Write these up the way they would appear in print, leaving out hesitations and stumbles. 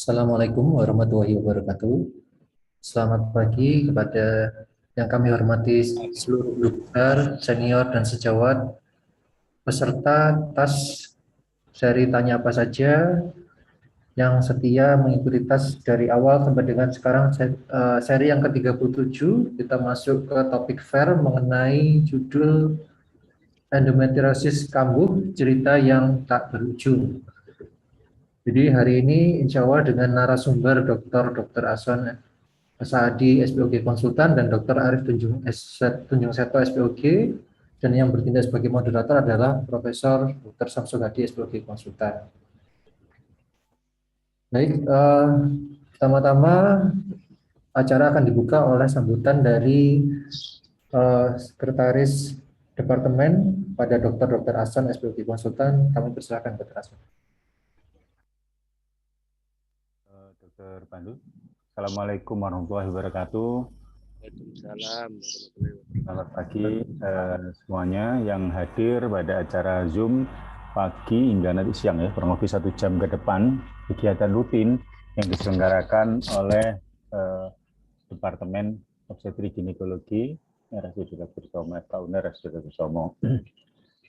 Assalamualaikum warahmatullahi wabarakatuh. Selamat pagi kepada yang kami hormati seluruh dokter, senior, dan sejawat, peserta tas seri Tanya Apa Saja yang setia mengikuti tas dari awal sampai dengan sekarang seri yang ke-37. Kita masuk ke topik fair mengenai judul endometriosis kambuh, cerita yang tak berujung. Jadi hari ini insya Allah dengan narasumber Dr. Ahsan Saadi SPOG Konsultan dan Dr. Arif Tunjung Seto SPOG, dan yang bertindak sebagai moderator adalah Profesor Dr. Samsul Hadi SPOG Konsultan. Baik, pertama-tama acara akan dibuka oleh sambutan dari Sekretaris Departemen pada Dr. Ahsan SPOG Konsultan. Kami persilakan Dr. Ahsan. Dr. Pandu. Assalamualaikum warahmatullahi wabarakatuh. Waalaikumsalam. Selamat pagi semuanya yang hadir pada acara Zoom pagi hingga nanti siang ya, kurang lebih 1 jam ke depan, kegiatan rutin yang diselenggarakan oleh Departemen Obstetri Ginekologi RSUD Dr. Sutomo, RSUD Dr. Sutomo.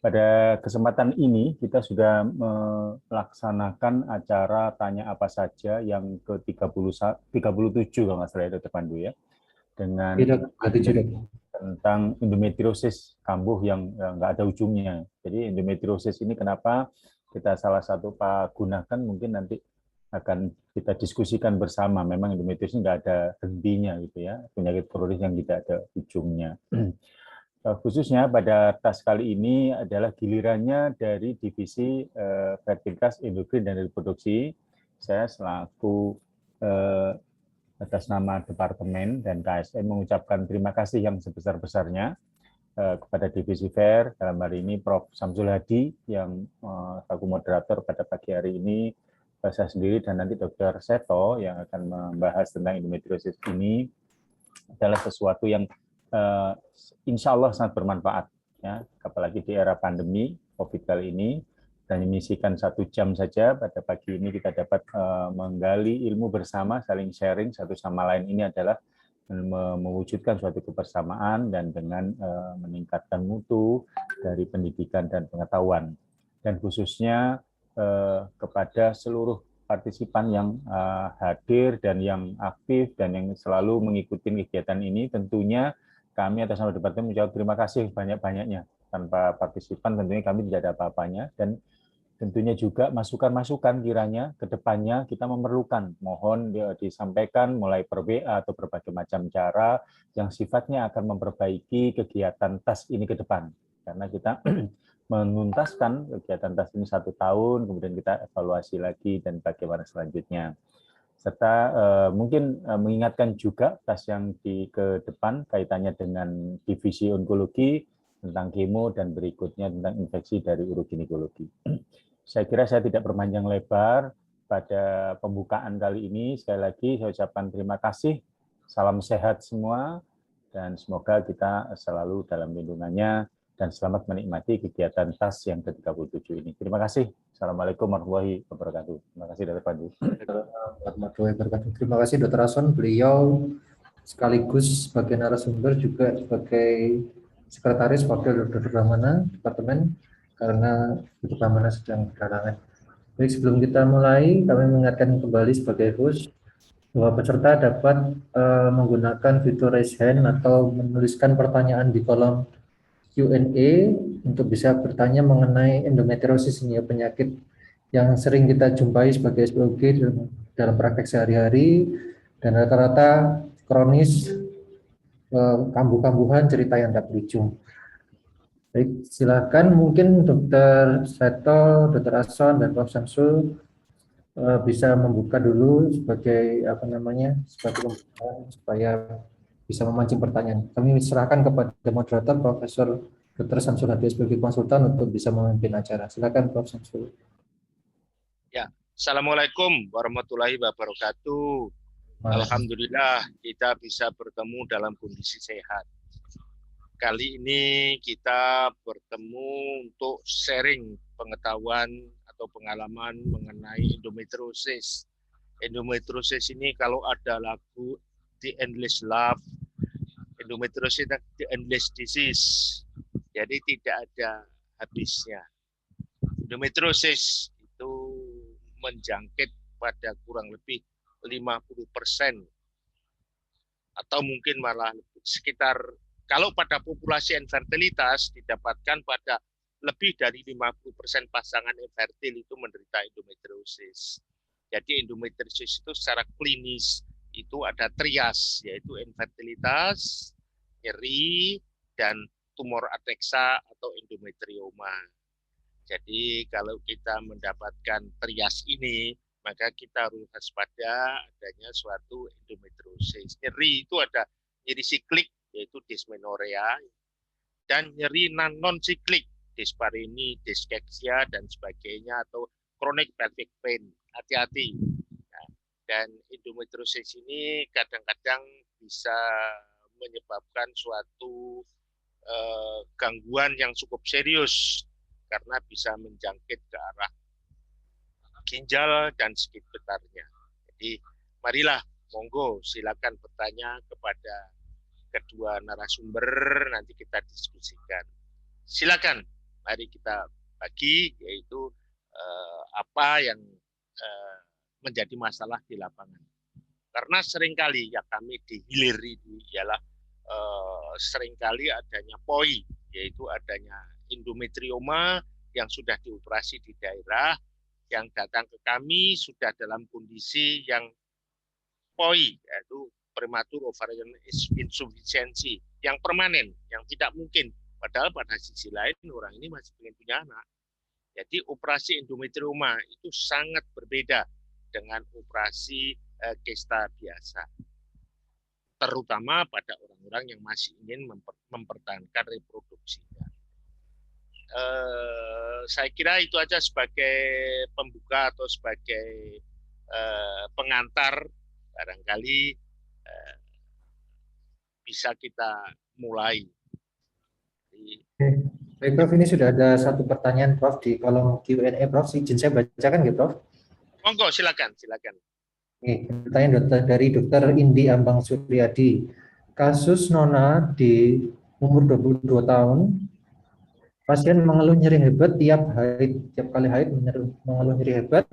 Pada kesempatan ini kita sudah melaksanakan acara Tanya Apa Saja yang ke-37 kalau nggak salah ya, Dr. Pandu ya, dengan tentang endometriosis kambuh yang nggak ada ujungnya. Jadi endometriosis ini kenapa kita salah satu gunakan mungkin nanti akan kita diskusikan bersama. Memang endometriosis nggak ada hentinya gitu ya, penyakit kronis yang tidak ada ujungnya. Khususnya pada tas kali ini adalah gilirannya dari divisi fertilitas, endokrin, dan reproduksi. Saya selaku atas nama Departemen dan KSM mengucapkan terima kasih yang sebesar-besarnya kepada divisi FER, dalam hari ini Prof. Samsul Hadi yang selaku moderator pada pagi hari ini, saya sendiri dan nanti Dr. Seto yang akan membahas tentang endometriosis ini adalah sesuatu yang insya Allah sangat bermanfaat, ya, apalagi di era pandemi COVID kali ini, dan menyisikan 1 jam saja pada pagi ini kita dapat menggali ilmu bersama, saling sharing satu sama lain. Ini adalah mewujudkan suatu kebersamaan dan dengan meningkatkan mutu dari pendidikan dan pengetahuan, dan khususnya kepada seluruh partisipan yang hadir dan yang aktif dan yang selalu mengikuti kegiatan ini. Tentunya kami atas nama Departemen mengucapkan terima kasih banyak-banyaknya. Tanpa partisipan tentunya kami tidak ada apa-apanya, dan tentunya juga masukan-masukan kiranya ke depannya kita memerlukan, mohon disampaikan mulai per WA atau berbagai macam cara yang sifatnya akan memperbaiki kegiatan tas ini ke depan. Karena kita menuntaskan kegiatan tas ini 1 tahun, kemudian kita evaluasi lagi dan bagaimana selanjutnya. Serta mungkin mengingatkan juga tas yang ke depan kaitannya dengan divisi onkologi, tentang kemo, dan berikutnya tentang infeksi dari uroginekologi. Saya kira saya tidak berpanjang lebar pada pembukaan kali ini. Sekali lagi saya ucapkan terima kasih, salam sehat semua, dan semoga kita selalu dalam lindungannya, dan selamat menikmati kegiatan tas yang ke-37 ini. Terima kasih. Assalamualaikum warahmatullahi wabarakatuh. Terima kasih, Dr. Pandu. Warahmatullahi wabarakatuh. Terima kasih Dr. Ahsan, beliau sekaligus sebagai narasumber juga sebagai sekretaris wakil Dr. Brahmana Departemen, karena Dr. Brahmana sedang berhalangan. Baik, sebelum kita mulai, kami mengingatkan kembali sebagai host bahwa peserta dapat menggunakan fitur raise hand atau menuliskan pertanyaan di kolom Q&A untuk bisa bertanya mengenai endometriosis, ini ya, penyakit yang sering kita jumpai sebagai SPOG dalam praktek sehari-hari, dan rata-rata kronis, kambuh-kambuhan, cerita yang tak berujung. Baik, silakan mungkin Dr. Seto, Dr. Ahsan, dan Prof. Samsul bisa membuka dulu sebagai sebagai pembukaan supaya bisa memancing pertanyaan. Kami serahkan kepada moderator Profesor Dr. Samsul Hadi sebagai konsultan untuk bisa memimpin acara. Silakan Prof. Samsul. Ya, Assalamualaikum warahmatullahi wabarakatuh. Alhamdulillah kita bisa bertemu dalam kondisi sehat. Kali ini kita bertemu untuk sharing pengetahuan atau pengalaman mengenai endometriosis. Endometriosis ini kalau ada lagu The Endless Love, endometriosis The Endless Disease. Jadi tidak ada habisnya. Endometriosis itu menjangkit pada kurang lebih 50% atau mungkin malah sekitar, kalau pada populasi infertilitas didapatkan pada lebih dari 50% pasangan infertil itu menderita endometriosis. Jadi endometriosis itu secara klinis itu ada trias, yaitu infertilitas, nyeri, dan tumor ateksa atau endometrioma. Jadi kalau kita mendapatkan trias ini, maka kita harus waspada adanya suatu endometriosis. Nyeri itu ada nyeri siklik, yaitu dysmenorrhea, dan nyeri non-siklik, dispareni, dyskeksia, dan sebagainya, atau chronic pelvic pain. Hati-hati. Nah, dan endometriosis ini kadang-kadang bisa menyebabkan suatu gangguan yang cukup serius, karena bisa menjangkit ke arah ginjal dan sekitarnya. Jadi marilah, monggo silakan bertanya kepada kedua narasumber, nanti kita diskusikan. Silakan, mari kita bagi, yaitu apa yang menjadi masalah di lapangan. Karena seringkali ya kami dihilir ini ialah seringkali adanya POI, yaitu adanya endometrioma yang sudah dioperasi di daerah, yang datang ke kami sudah dalam kondisi yang POI, yaitu prematur ovarian insufficiency, yang permanen, yang tidak mungkin. Padahal pada sisi lain orang ini masih ingin punya anak. Jadi operasi endometrioma itu sangat berbeda dengan operasi kista biasa, terutama pada orang-orang yang masih ingin mempertahankan reproduksinya. Saya kira itu aja sebagai pembuka atau sebagai pengantar, barangkali bisa kita mulai. Baik Prof, ini sudah ada satu pertanyaan Prof di kolom Q&A Prof, izin saya bacakan ya Prof. Monggo, silakan. Pertanyaan dari Dr. Indi Ambang Suryadi. Kasus Nona di umur 22 tahun, pasien mengeluh nyeri hebat tiap kali haid mengeluh nyeri hebat.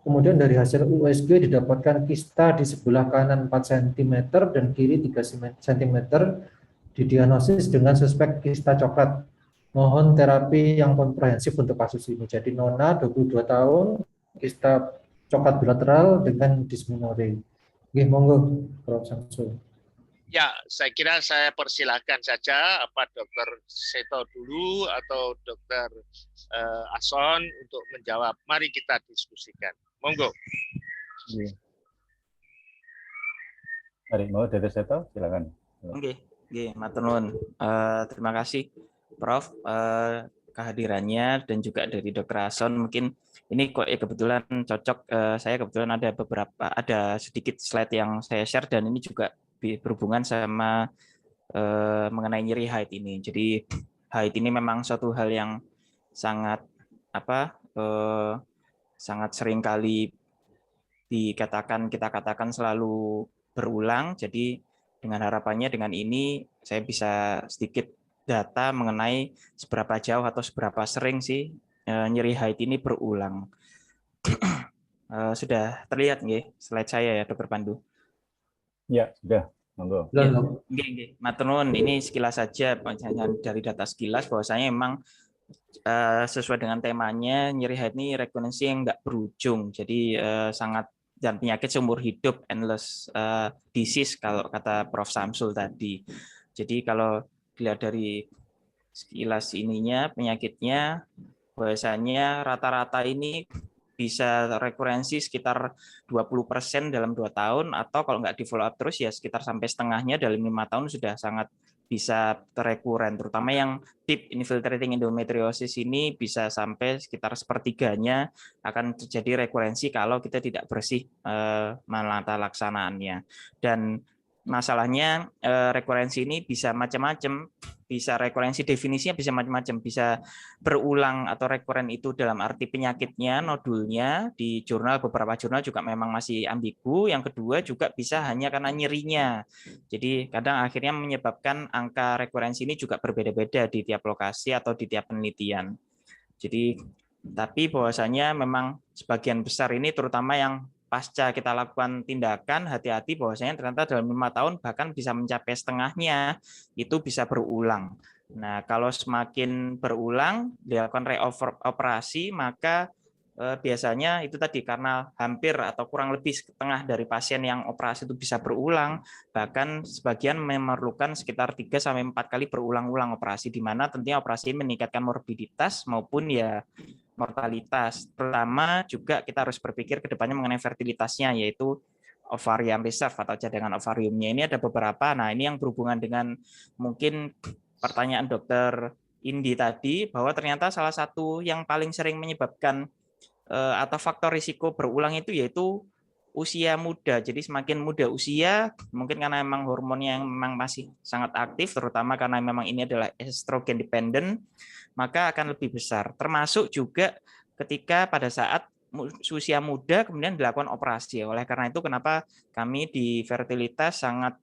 Kemudian dari hasil USG didapatkan kista di sebelah kanan 4 cm dan kiri 3 cm, didiagnosis dengan suspek kista coklat. Mohon terapi yang komprehensif untuk kasus ini. Jadi Nona 22 tahun, kista coklat bilateral dengan dysmenorrhea. Monggo Prof. Samsul. Ya, saya kira saya persilahkan saja apa Dr. Seto dulu atau Dr. Ason untuk menjawab. Mari kita diskusikan. Monggo. Mari, mau Dr. Seto, silakan. Oke, matur nuwun. Terima kasih Prof kehadirannya dan juga dari Dr. Ason. Mungkin ini kok kebetulan cocok, saya kebetulan ada sedikit slide yang saya share dan ini juga berhubungan sama mengenai nyeri haid ini. Jadi haid ini memang suatu hal yang sangat sangat sering kali kita katakan selalu berulang. Jadi dengan harapannya dengan ini saya bisa sedikit data mengenai seberapa jauh atau seberapa sering sih nyeri haid ini berulang. Sudah terlihat nggih slide saya ya Dr. Pandu? Ya, sudah. Monggo. Ya, matur nuwun, ini sekilas saja dari data sekilas bahwasanya memang sesuai dengan temanya nyeri haid ini rekurrensi yang nggak berujung. Jadi sangat, dan penyakit seumur hidup, endless disease kalau kata Prof. Samsul tadi. Jadi kalau dilihat dari sekilas ininya penyakitnya, bahwasanya rata-rata ini bisa rekurensi sekitar 20% dalam 2 tahun, atau kalau nggak di follow up terus ya sekitar sampai setengahnya dalam 5 tahun sudah sangat bisa terrekuren. Terutama yang deep infiltrating endometriosis ini bisa sampai sekitar sepertiganya akan terjadi rekurensi kalau kita tidak bersih menata laksanaannya. Dan masalahnya rekurensi ini bisa macam-macam, bisa rekurensi definisinya bisa macam-macam, bisa berulang atau rekuren itu dalam arti penyakitnya, nodulnya di jurnal, beberapa jurnal juga memang masih ambigu. Yang kedua juga bisa hanya karena nyerinya. Jadi kadang akhirnya menyebabkan angka rekurensi ini juga berbeda-beda di tiap lokasi atau di tiap penelitian. Jadi tapi bahwasanya memang sebagian besar ini terutama yang pasca kita lakukan tindakan, hati-hati bahwasanya ternyata dalam 5 tahun bahkan bisa mencapai setengahnya itu bisa berulang. Nah, kalau semakin berulang dilakukan reoperasi, maka biasanya itu tadi karena hampir atau kurang lebih setengah dari pasien yang operasi itu bisa berulang, bahkan sebagian memerlukan sekitar 3-4 kali berulang-ulang operasi, di mana tentunya operasi meningkatkan morbiditas maupun ya mortalitas. Pertama juga kita harus berpikir ke depannya mengenai fertilitasnya, yaitu ovarium reserve atau cadangan ovariumnya. Ini ada beberapa. Nah, ini yang berhubungan dengan mungkin pertanyaan Dokter Indi tadi, bahwa ternyata salah satu yang paling sering menyebabkan atau faktor risiko berulang itu yaitu usia muda. Jadi semakin muda usia, mungkin karena memang hormonnya yang memang masih sangat aktif, terutama karena memang ini adalah estrogen dependent, maka akan lebih besar. Termasuk juga ketika pada saat usia muda kemudian dilakukan operasi. Oleh karena itu kenapa kami di fertilitas sangat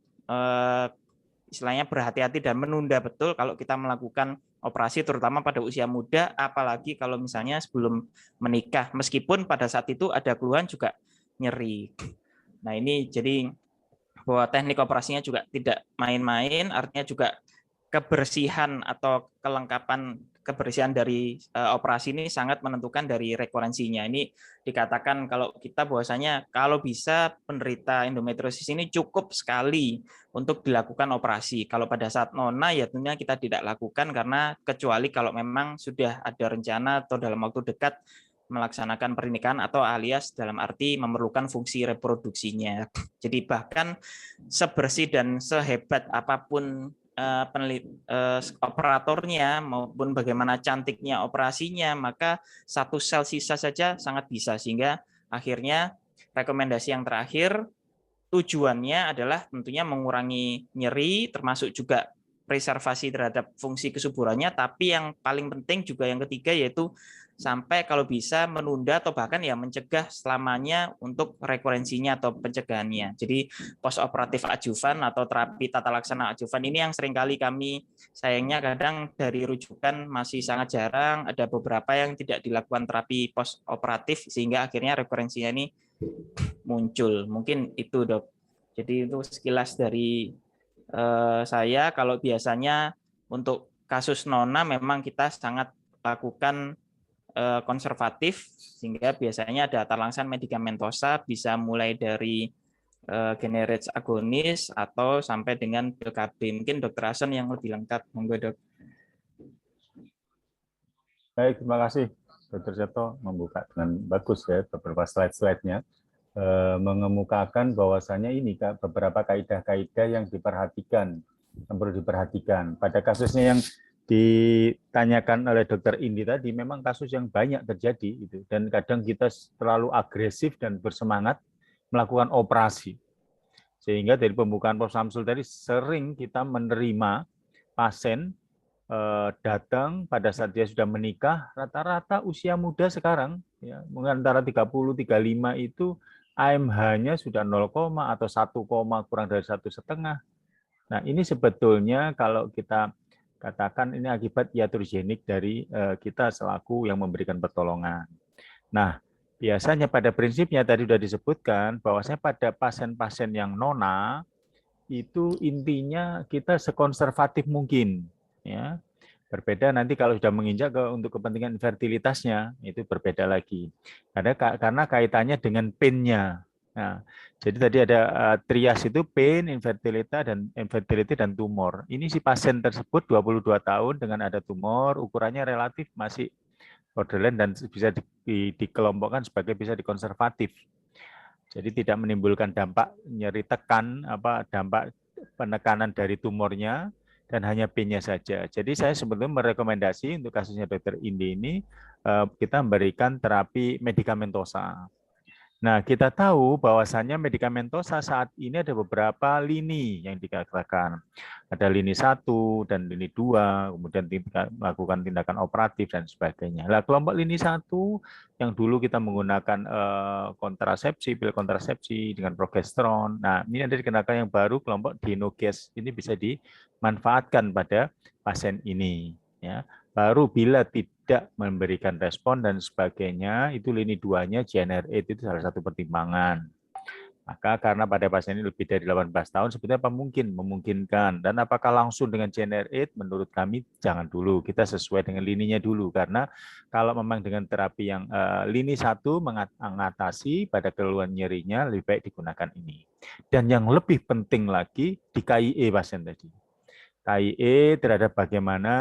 istilahnya berhati-hati dan menunda betul kalau kita melakukan operasi terutama pada usia muda, apalagi kalau misalnya sebelum menikah, meskipun pada saat itu ada keluhan juga nyeri. Nah, ini jadi bahwa teknik operasinya juga tidak main-main, artinya juga kebersihan atau kelengkapan kebersihan dari operasi ini sangat menentukan dari rekurensinya. Ini dikatakan kalau kita bahwasanya kalau bisa penderita endometriosis ini cukup sekali untuk dilakukan operasi. Kalau pada saat nona ya tentunya kita tidak lakukan karena kecuali kalau memang sudah ada rencana atau dalam waktu dekat melaksanakan pernikahan atau alias dalam arti memerlukan fungsi reproduksinya. Jadi bahkan sebersih dan sehebat apapun operatornya maupun bagaimana cantiknya operasinya, maka satu sel sisa saja sangat bisa, sehingga akhirnya rekomendasi yang terakhir tujuannya adalah tentunya mengurangi nyeri, termasuk juga preservasi terhadap fungsi kesuburannya, tapi yang paling penting juga yang ketiga yaitu sampai kalau bisa menunda atau bahkan ya mencegah selamanya untuk rekurensinya atau pencegahannya. Jadi post operatif adjuvan atau terapi tata laksana adjuvan ini yang seringkali kami sayangnya kadang dari rujukan masih sangat jarang, ada beberapa yang tidak dilakukan terapi post operatif sehingga akhirnya rekurensinya ini muncul. Mungkin itu, Dok. Jadi itu sekilas dari saya. Kalau biasanya untuk kasus nona memang kita sangat lakukan konservatif, sehingga biasanya ada tata laksana medikamentosa bisa mulai dari generis agonis atau sampai dengan PKB. Mungkin Dr. Hasan yang lebih lengkap. Monggo, Dok. Baik, terima kasih Dr. Seto membuka dengan bagus ya beberapa slide-slide-nya, mengemukakan bahwasannya ini beberapa kaidah-kaidah yang diperhatikan, yang perlu diperhatikan. Pada kasusnya yang ditanyakan oleh Dr. Indi tadi, memang kasus yang banyak terjadi gitu, dan kadang kita terlalu agresif dan bersemangat melakukan operasi. Sehingga dari pembukaan Prof. Samsul tadi sering kita menerima pasien datang pada saat dia sudah menikah, rata-rata usia muda sekarang, ya, antara 30-35 itu AMH-nya sudah 0, atau 1, kurang dari 1,5. Nah, ini sebetulnya kalau kita katakan ini akibat iatrogenik dari kita selaku yang memberikan pertolongan. Nah, biasanya pada prinsipnya tadi sudah disebutkan bahwasanya pada pasien-pasien yang nona itu intinya kita sekonservatif mungkin, ya. Berbeda nanti kalau sudah menginjak untuk kepentingan fertilitasnya itu berbeda lagi. Karena kaitannya dengan pain-nya. Nah, jadi tadi ada trias itu pain, infertility dan tumor. Ini si pasien tersebut 22 tahun dengan ada tumor, ukurannya relatif masih borderline dan bisa dikelompokkan sebagai bisa dikonservatif. Jadi tidak menimbulkan dampak nyeri tekan, dampak penekanan dari tumornya, dan hanya pain-nya saja. Jadi saya sebetulnya merekomendasi untuk kasusnya Dr. Indi ini kita memberikan terapi medikamentosa. Nah, kita tahu bahwasannya medikamentosa saat ini ada beberapa lini yang dikatakan. Ada lini 1 dan lini 2, kemudian melakukan tindakan operatif dan sebagainya. Nah, kelompok lini 1 yang dulu kita menggunakan kontrasepsi, pil kontrasepsi dengan progesteron. Nah, ini ada dikenakan yang baru kelompok dinoges. Ini bisa dimanfaatkan pada pasien ini, ya. Baru bila tidak memberikan respon dan sebagainya, itu lini 2-nya GnR8 itu salah satu pertimbangan. Maka karena pada pasien ini lebih dari 18 tahun, sebetulnya apa mungkin memungkinkan. Dan apakah langsung dengan GnR8? Menurut kami jangan dulu, kita sesuai dengan lininya dulu. Karena kalau memang dengan terapi yang lini 1 mengatasi pada keluhan nyerinya, lebih baik digunakan ini. Dan yang lebih penting lagi, di KIE pasien tadi. KIE terhadap bagaimana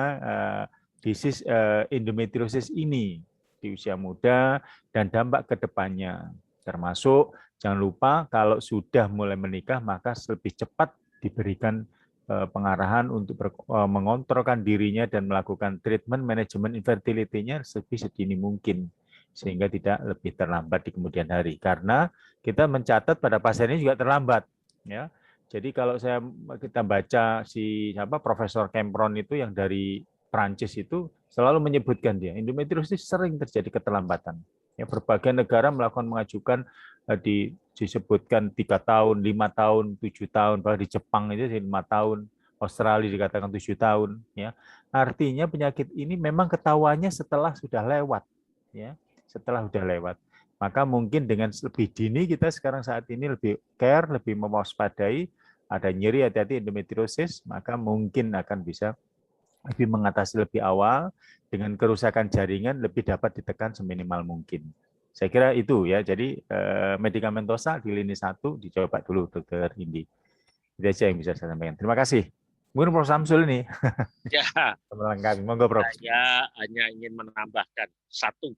disease endometriosis ini di usia muda dan dampak ke depannya. Termasuk jangan lupa kalau sudah mulai menikah maka lebih cepat diberikan pengarahan untuk mengontrolkan dirinya dan melakukan treatment manajemen infertility-nya sedini mungkin sehingga tidak lebih terlambat di kemudian hari. Karena kita mencatat pada pasien ini juga terlambat, ya. Jadi kalau kita baca Profesor Cameron itu yang dari Prancis itu selalu menyebutkan dia endometriosis sering terjadi keterlambatan. Ya, berbagai negara mengajukan disebutkan 3 tahun, 5 tahun, 7 tahun, bahkan di Jepang itu 5 tahun, Australia dikatakan 7 tahun. Ya, artinya penyakit ini memang ketahuannya setelah sudah lewat, ya, setelah sudah lewat. Maka mungkin dengan lebih dini kita sekarang saat ini lebih care, lebih mewaspadai, ada nyeri hati-hati endometriosis, maka mungkin akan bisa lebih mengatasi lebih awal dengan kerusakan jaringan lebih dapat ditekan seminimal mungkin. Saya kira itu ya. Jadi medikamentosa di lini 1 dicoba dulu Dokter Indi. Itu aja yang bisa saya sampaikan. Terima kasih. Mungkin Prof. Samsul ini. Ya, melengkapi. Monggo Prof. Saya hanya ingin menambahkan satu.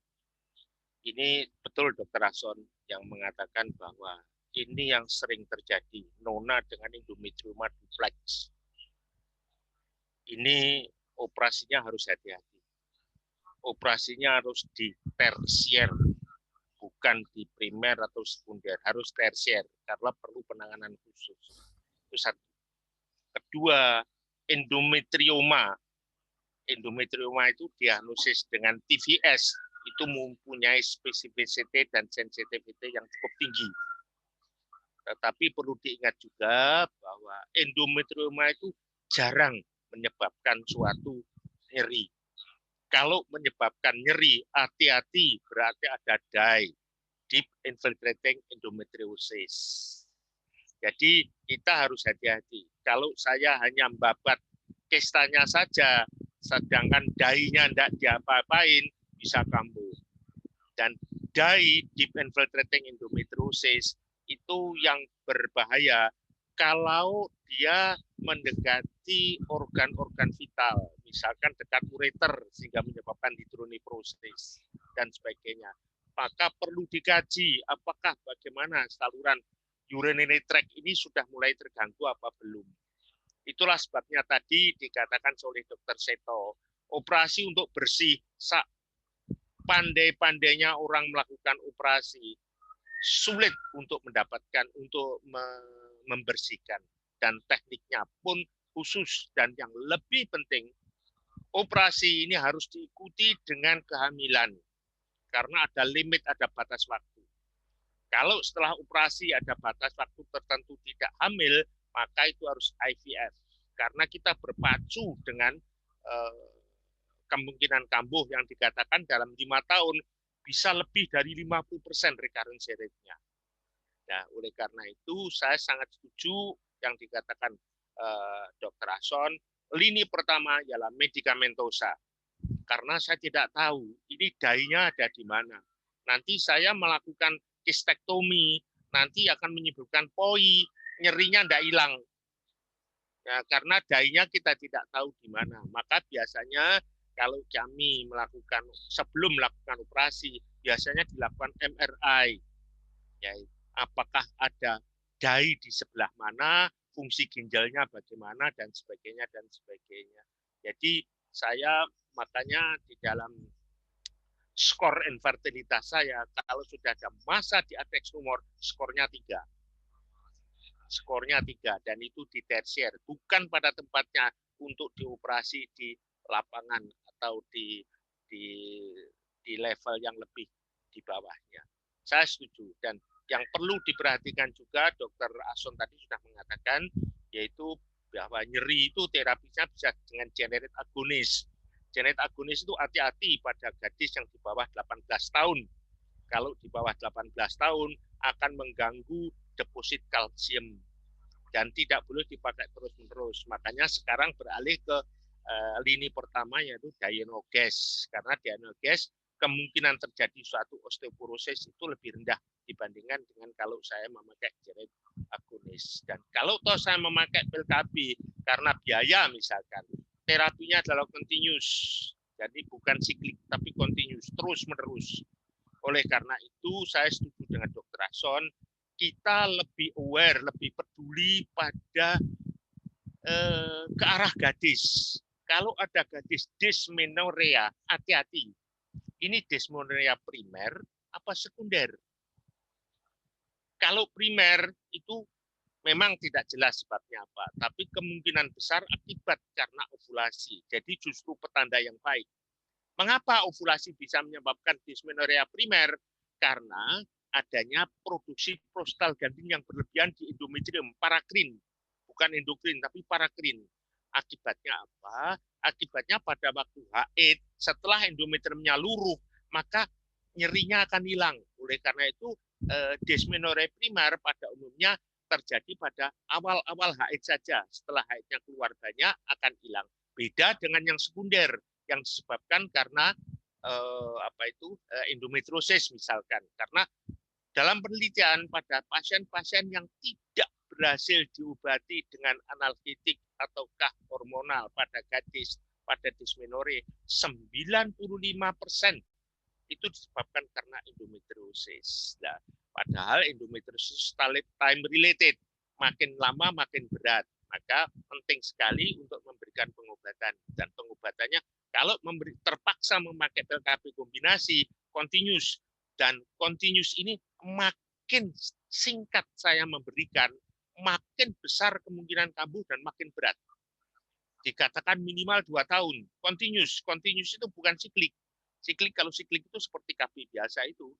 Ini betul Dr. Rason yang mengatakan bahwa ini yang sering terjadi, nona dengan endometrioma duplex. Ini operasinya harus hati-hati. Operasinya harus di tersier, bukan di primer atau sekunder, harus tersier karena perlu penanganan khusus. Itu satu. Kedua, endometrioma. Endometrioma itu diagnosis dengan TVS, itu mempunyai spesifisitas dan sensitivity yang cukup tinggi. Tetapi perlu diingat juga bahwa endometrioma itu jarang menyebabkan suatu nyeri. Kalau menyebabkan nyeri, hati-hati, berarti ada DIE, Deep Infiltrating Endometriosis. Jadi kita harus hati-hati. Kalau saya hanya membabat kistanya saja, sedangkan DIE-nya tidak diapa-apain, bisa kambuh. Dan DIE, Deep Infiltrating Endometriosis, itu yang berbahaya kalau dia mendekati organ-organ vital, misalkan dekat ureter sehingga menyebabkan hidronefrosis dan sebagainya. Maka perlu dikaji apakah bagaimana saluran urinary tract ini sudah mulai terganggu apa belum. Itulah sebabnya tadi dikatakan oleh Dr. Seto, operasi untuk bersih, pandai-pandainya orang melakukan operasi, sulit untuk mendapatkan, untuk membersihkan. Dan tekniknya pun khusus, dan yang lebih penting, operasi ini harus diikuti dengan kehamilan. Karena ada limit, ada batas waktu. Kalau setelah operasi ada batas waktu tertentu tidak hamil, maka itu harus IVF. Karena kita berpacu dengan kemungkinan kambuh yang dikatakan dalam 5 tahun bisa lebih dari 50% recurrence rate-nya. Nah, oleh karena itu saya sangat setuju yang dikatakan Dr. Ahson. Lini pertama ialah medikamentosa. Karena saya tidak tahu ini DIE-nya ada di mana. Nanti saya melakukan kistektomi, nanti akan menyebabkan POI, nyerinya tidak hilang. Ya, karena DIE-nya kita tidak tahu di mana. Maka biasanya kalau kami melakukan, sebelum melakukan operasi, biasanya dilakukan MRI. Ya, apakah ada DIE di sebelah mana, fungsi ginjalnya bagaimana, dan sebagainya, dan sebagainya. Jadi saya makanya di dalam skor infertilitas saya kalau sudah ada masa di apex tumor, skornya 3. Skornya 3, dan itu di tersier, bukan pada tempatnya untuk dioperasi di lapangan atau di level yang lebih di bawahnya. Saya setuju, dan yang perlu diperhatikan juga, Dr. Ason tadi sudah mengatakan, yaitu bahwa nyeri itu terapinya bisa dengan generate agonis. Generate agonis itu hati-hati pada gadis yang di bawah 18 tahun. Kalau di bawah 18 tahun akan mengganggu deposit kalsium dan tidak boleh dipakai terus-menerus. Makanya sekarang beralih ke lini pertama, yaitu Dianogas. Karena Dianogas kemungkinan terjadi suatu osteoporosis itu lebih rendah dibandingkan dengan kalau saya memakai generate agonis. Dan kalau toh saya memakai pil KB karena biaya misalkan, terapinya adalah continuous. Jadi bukan siklik tapi continuous, terus-menerus. Oleh karena itu saya setuju dengan Dr. Ason, kita lebih aware, lebih peduli pada ke arah gadis. Kalau ada gadis dysmenorrhea, hati-hati. Ini dysmenorrhea primer apa sekunder? Kalau primer itu memang tidak jelas sebabnya apa, tapi kemungkinan besar akibat karena ovulasi. Jadi justru petanda yang baik. Mengapa ovulasi bisa menyebabkan dysmenorrhea primer? Karena adanya produksi prostalaglandin yang berlebihan di endometrium, parakrin, bukan endokrin tapi parakrin. Akibatnya apa? Akibatnya pada waktu haid, setelah endometriumnya luruh, maka nyerinya akan hilang. Oleh karena itu, dysmenorrhea primer pada umumnya terjadi pada awal-awal haid saja. Setelah haidnya keluar banyak akan hilang. Beda dengan yang sekunder yang disebabkan karena endometriosis misalkan. Karena dalam penelitian pada pasien-pasien yang tidak berhasil diobati dengan analgetik ataukah hormonal pada gadis, pada dysmenorrhea, 95% itu disebabkan karena endometriosis. Nah, padahal endometriosis time related, makin lama makin berat. Maka penting sekali untuk memberikan pengobatan, dan pengobatannya kalau terpaksa memakai pil KB kombinasi continuous, dan continuous ini makin singkat saya memberikan, makin besar kemungkinan kambuh dan makin berat. Dikatakan minimal 2 tahun. Continuous itu bukan siklik. Kalau siklik itu seperti KB biasa itu.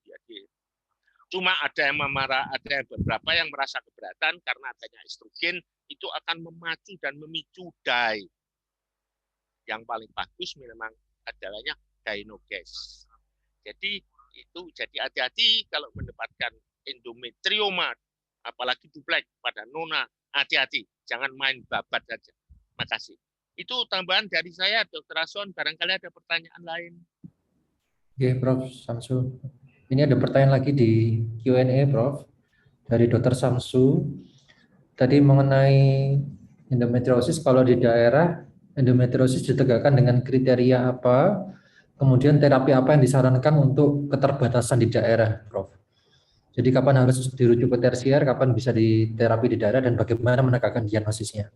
Cuma ada yang ada beberapa yang merasa keberatan karena adanya estrogen, itu akan memacu dan memicu DAI. Yang paling bagus memang adalahnya Dianogas. Jadi hati-hati kalau mendapatkan endometrioma, apalagi duplek pada nona, hati-hati, jangan main babat saja. Makasih. Itu tambahan dari saya, Dr. Ason. Barangkali ada pertanyaan lain. Oke, Prof. Samsu. Ini ada pertanyaan lagi di Q&A, Prof. Dari Dr. Samsu. Tadi mengenai endometriosis, kalau di daerah endometriosis ditegakkan dengan kriteria apa? Kemudian terapi apa yang disarankan untuk keterbatasan di daerah, Prof? Jadi kapan harus dirujuk ke tersier, kapan bisa diterapi di daerah, dan bagaimana menegakkan diagnosisnya?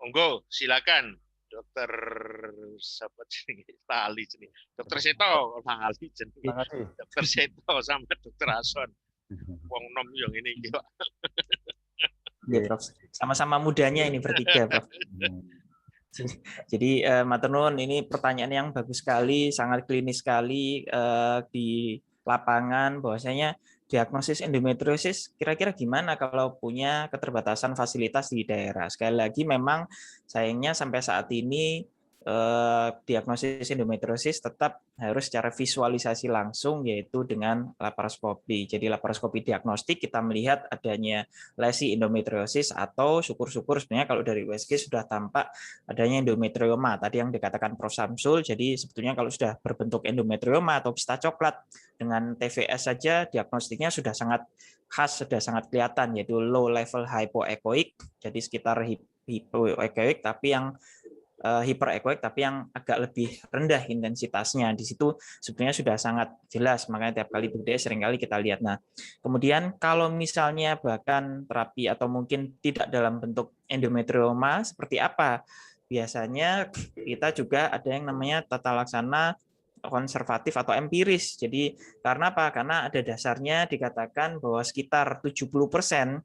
Monggo, silakan, Dokter Lali jenis, Dokter Seto Lali jenis, Dokter Seto sama Dokter Ason. Wong nom yang ini juga. Ya, Prof. Sama-sama mudanya ini bertiga, Prof. Jadi matur nuwun, ini pertanyaan yang bagus sekali, sangat klinis sekali di lapangan, bahwasanya diagnosis endometriosis kira-kira gimana kalau punya keterbatasan fasilitas di daerah. Sekali lagi memang sayangnya sampai saat ini diagnosis endometriosis tetap harus secara visualisasi langsung, yaitu dengan laparoskopi. Jadi laparoskopi diagnostik kita melihat adanya lesi endometriosis, atau syukur-syukur sebenarnya kalau dari USG sudah tampak adanya endometrioma tadi yang dikatakan Prof. Samsul. Jadi sebetulnya kalau sudah berbentuk endometrioma atau pista coklat dengan TVS saja diagnostiknya sudah sangat khas, sudah sangat kelihatan, yaitu low level hypoechoic, jadi sekitar hypoechoic tapi yang hyperechoic tapi yang agak lebih rendah intensitasnya. Di situ sebenarnya sudah sangat jelas, makanya tiap kali BDS seringkali kita lihat. Nah, kemudian kalau misalnya bahkan terapi atau mungkin tidak dalam bentuk endometrioma, seperti apa? Biasanya kita juga ada yang namanya tata laksana konservatif atau empiris. Jadi karena apa? Karena ada dasarnya dikatakan bahwa sekitar 70%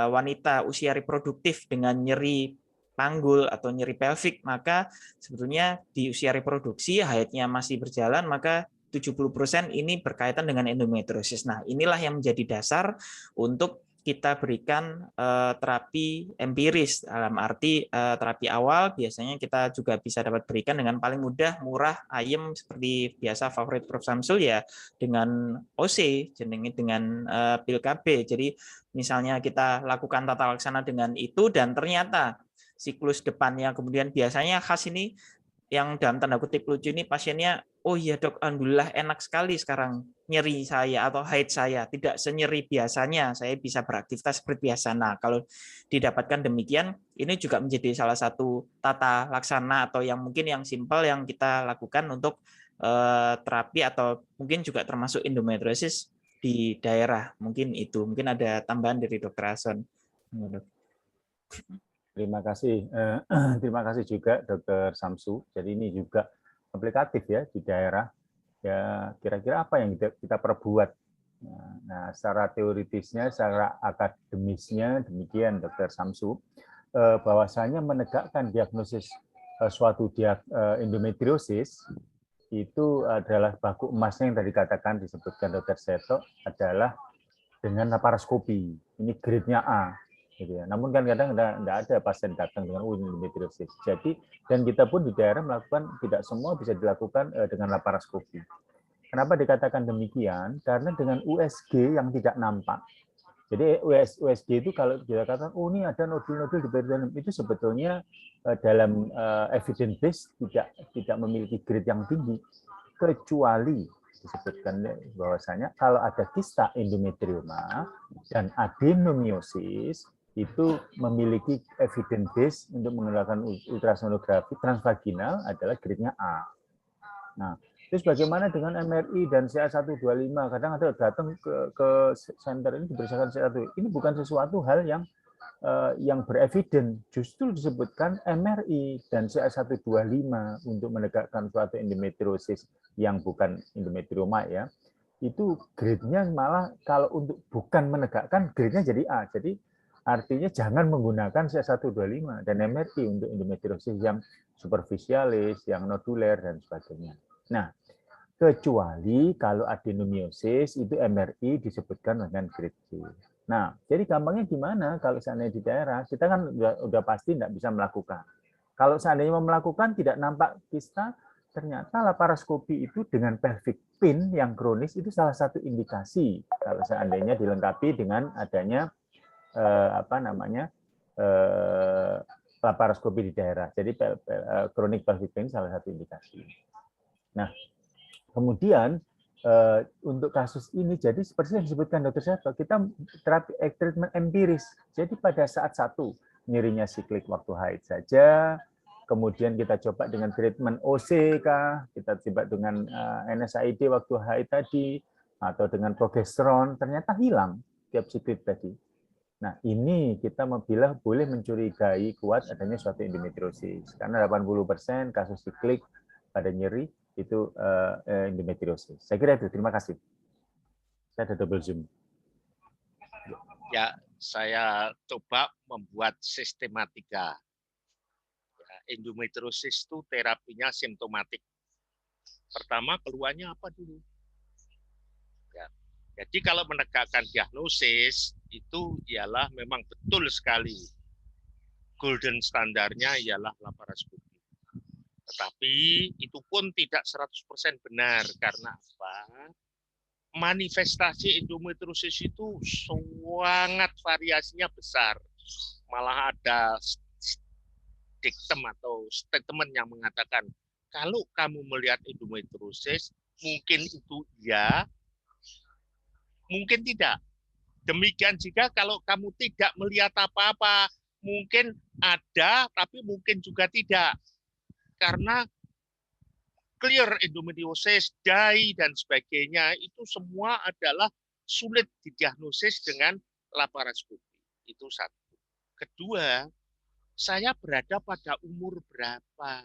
wanita usia reproduktif dengan nyeri panggul atau nyeri pelvik, maka sebetulnya di usia reproduksi haidnya masih berjalan, maka 70% ini berkaitan dengan endometriosis. Nah, inilah yang menjadi dasar untuk kita berikan terapi empiris, dalam arti terapi awal biasanya kita juga bisa dapat berikan dengan paling mudah, murah, ayem, seperti biasa favorit Prof. Samsul ya, dengan OC, dengan pil KB. Jadi misalnya kita lakukan tata laksana dengan itu dan ternyata siklus depannya kemudian biasanya khas ini yang dalam tanda kutip lucu ini pasiennya, oh iya dok, alhamdulillah enak sekali sekarang nyeri saya atau haid saya, tidak senyeri biasanya, saya bisa beraktivitas seperti biasa. Nah, kalau didapatkan demikian, ini juga menjadi salah satu tata laksana atau yang mungkin yang simpel yang kita lakukan untuk terapi atau mungkin juga termasuk endometriosis di daerah. Mungkin itu, mungkin ada tambahan dari Dr. Ason. Terima kasih. Terima kasih juga Dr. Samsu. Jadi ini juga aplikatif ya di daerah. Ya kira-kira apa yang kita perbuat. Nah, secara teoritisnya, secara akademisnya demikian Dr. Samsu. Bahwasanya menegakkan diagnosis suatu endometriosis itu adalah baku emasnya yang tadi katakan disebutkan Dr. Seto adalah dengan laparoskopi. Ini grade-nya A. Gitu ya. Namun kan kadang tidak ada pasien datang dengan endometriosis. Jadi dan kita pun di daerah melakukan tidak semua bisa dilakukan dengan laparoskopi. Kenapa dikatakan demikian? Karena dengan USG yang tidak nampak. Jadi USG itu kalau kita katakan, oh ini ada nodul-nodul di peritoneum, itu sebetulnya dalam evidence base tidak memiliki grade yang tinggi, kecuali disebutkan bahwasanya kalau ada kista endometrioma dan adenomiosis itu memiliki evidence base untuk menggunakan ultrasonografi transvaginal adalah grade-nya A. Nah, terus bagaimana dengan MRI dan CA125? Kadang ada datang ke center ini diberikan CA1. Ini bukan sesuatu hal yang berevidence. Justru disebutkan MRI dan CA125 untuk menegakkan suatu endometriosis yang bukan endometrioma ya. Itu grade-nya malah kalau untuk bukan menegakkan grade-nya jadi A. Jadi artinya jangan menggunakan CA125 dan MRI untuk endometriosis yang superficialis, yang noduler, dan sebagainya. Nah, kecuali kalau adenomiosis itu MRI disebutkan dengan grade C. Nah, jadi gampangnya gimana kalau seandainya di daerah, kita kan udah pasti tidak bisa melakukan. Kalau seandainya mau melakukan tidak nampak kista, ternyata laparoskopi itu dengan pelvic pin yang kronis itu salah satu indikasi kalau seandainya dilengkapi dengan adanya laparoskopi di daerah. Jadi kronik pelvic pain salah satu indikasi. Nah, kemudian untuk kasus ini jadi seperti yang disebutkan Dr. Seto, kita treatment empiris. Jadi pada saat satu nyerinya siklik waktu haid saja, kemudian kita coba dengan treatment OC kah, kita coba dengan NSAID waktu haid tadi, atau dengan progesteron, ternyata hilang tiap siklik tadi. Nah, ini kita boleh mencurigai kuat adanya suatu endometriosis. Karena 80% kasus siklik pada nyeri itu endometriosis. Saya kira itu. Terima kasih. Saya ada double zoom. Ya, saya coba membuat sistematika. Ya, endometriosis itu terapinya simptomatik. Pertama, keluarnya apa dulu? Ya. Jadi kalau menegakkan diagnosis, itu ialah memang betul sekali golden standarnya ialah laparoskopi. Tetapi itu pun tidak 100% benar. Karena apa? Manifestasi endometriosis itu sangat variasinya besar. Malah ada diktum atau statement yang mengatakan, kalau kamu melihat endometriosis, mungkin itu ya, mungkin tidak. Demikian juga kalau kamu tidak melihat apa-apa, mungkin ada, tapi mungkin juga tidak. Karena clear endometriosis, dye, dan sebagainya, itu semua adalah sulit didiagnosis dengan laparoskopi. Itu satu. Kedua, saya berada pada umur berapa?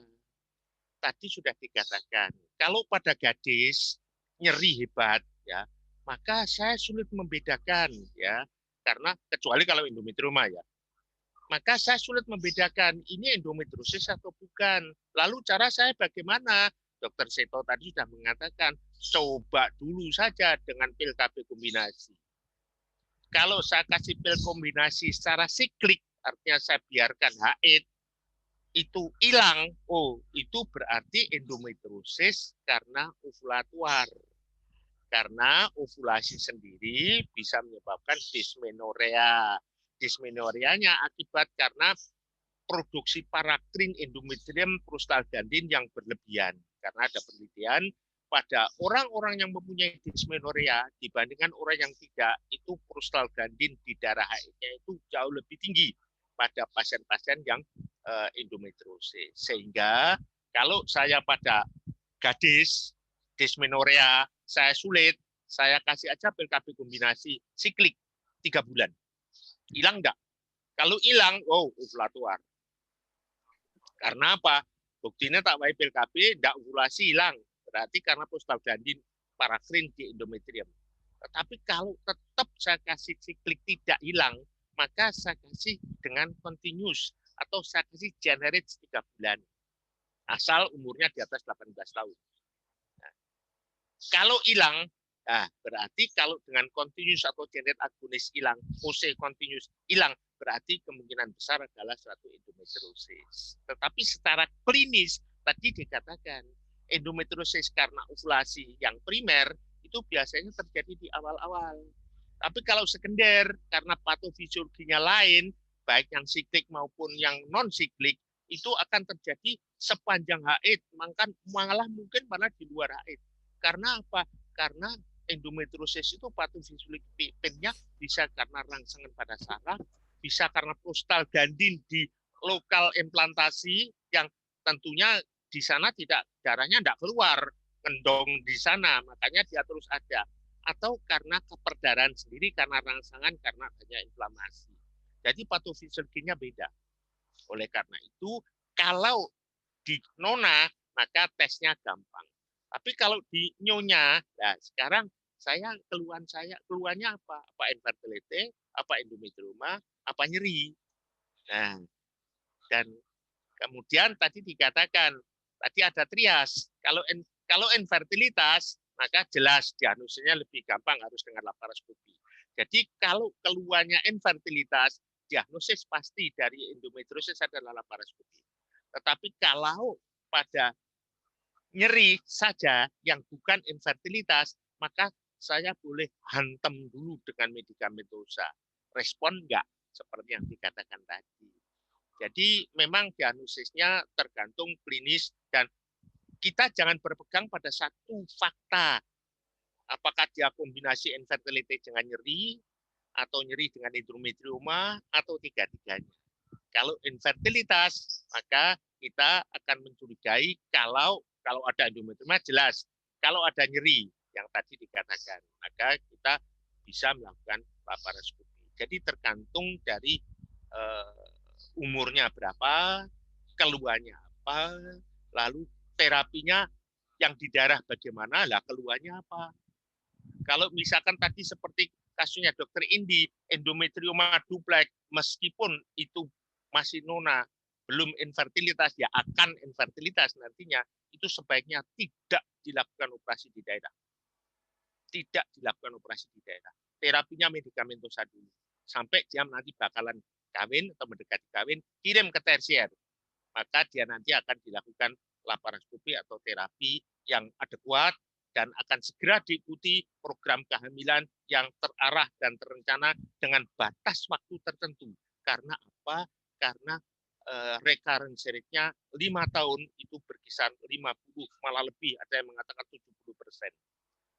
tadi sudah dikatakan, kalau pada gadis nyeri hebat, ya, maka saya sulit membedakan, ya, karena kecuali kalau endometrioma, ya, maka saya sulit membedakan ini endometriosis atau bukan. Lalu cara saya bagaimana? Dokter Seto tadi sudah mengatakan, coba dulu saja dengan pil KB kombinasi. Kalau saya kasih pil kombinasi secara siklik, artinya saya biarkan haid, itu hilang, oh itu berarti endometriosis karena ovulatuar. Karena ovulasi sendiri bisa menyebabkan dysmenorrhea. Dysmenoreanya akibat karena produksi parakrin endometrium prostaglandin yang berlebihan. Karena ada penelitian pada orang-orang yang mempunyai dysmenorrhea dibandingkan orang yang tidak, itu prostaglandin di darah haidnya itu jauh lebih tinggi pada pasien-pasien yang endometriosis. Sehingga kalau saya pada gadis dysmenorrhea saya sulit, saya kasih aja pil KB kombinasi siklik 3 bulan. Hilang enggak? Kalau hilang, oh ovulatuar. Karena apa? Buktinya tak pakai pil KB, enggak ovulasi hilang. Berarti karena prostaglandin parakrin di endometrium. Tetapi kalau tetap saya kasih siklik tidak hilang, maka saya kasih dengan continuous atau saya kasih generate 3 bulan. Asal umurnya di atas 18 tahun. Nah, kalau hilang, nah, berarti kalau dengan continuous atau generate agonis hilang, OC continuous hilang, berarti kemungkinan besar adalah suatu endometriosis. Tetapi secara klinis, tadi dikatakan, endometriosis karena ovulasi yang primer, itu biasanya terjadi di awal-awal. Tapi kalau sekunder, karena patofisiologinya lain, baik yang siklik maupun yang non-siklik, itu akan terjadi sepanjang haid, malah mungkin malah di luar haid. Karena apa? Karena endometriosis itu patofisiologinya bisa karena rangsangan pada saraf, bisa karena prostaglandin di lokal implantasi yang tentunya di sana tidak darahnya tidak keluar, kendong di sana, makanya dia terus ada. Atau karena keperdarahan sendiri, karena rangsangan, karena adanya inflamasi. Jadi patofisiologinya beda. Oleh karena itu, kalau di nona, maka tesnya gampang. Tapi kalau di nyonya, nah sekarang keluhannya apa? Apa infertility, apa endometrioma, apa nyeri. Nah, dan kemudian tadi dikatakan, tadi ada trias. Kalau infertilitas, maka jelas diagnosisnya lebih gampang, harus dengan laparoskopi. Jadi kalau keluarnya infertilitas, diagnosis pasti dari endometriosis adalah laparoskopi. Tetapi kalau pada nyeri saja yang bukan infertilitas, maka saya boleh hantam dulu dengan medikamentosa. Respon enggak, seperti yang dikatakan tadi. Jadi memang diagnosisnya tergantung klinis dan kita jangan berpegang pada satu fakta. Apakah dia kombinasi infertility dengan nyeri, atau nyeri dengan endometrioma, atau tiga-tiganya. Kalau infertilitas, maka kita akan mencurigai kalau ada endometrioma jelas. Kalau ada nyeri yang tadi dikatakan, maka kita bisa melakukan laparoskopi. Jadi tergantung dari umurnya berapa, keluhannya apa, lalu terapinya yang di darah bagaimana, lah keluhannya apa. Kalau misalkan tadi seperti kasusnya Dokter Indi, endometrioma duplex, meskipun itu masih nona, belum infertilitas, ya akan infertilitas nantinya, itu sebaiknya tidak dilakukan operasi di daerah. Tidak dilakukan operasi di daerah. Terapinya medikamentosa dulu. Sampai dia nanti bakalan kawin atau mendekati kawin, kirim ke tersier. Maka dia nanti akan dilakukan laparoskopi atau terapi yang adekuat dan akan segera diikuti program kehamilan yang terarah dan terencana dengan batas waktu tertentu. Karena apa? Karena recurrence rate-nya 5 tahun itu berkisar 50, malah lebih, ada yang mengatakan 70%.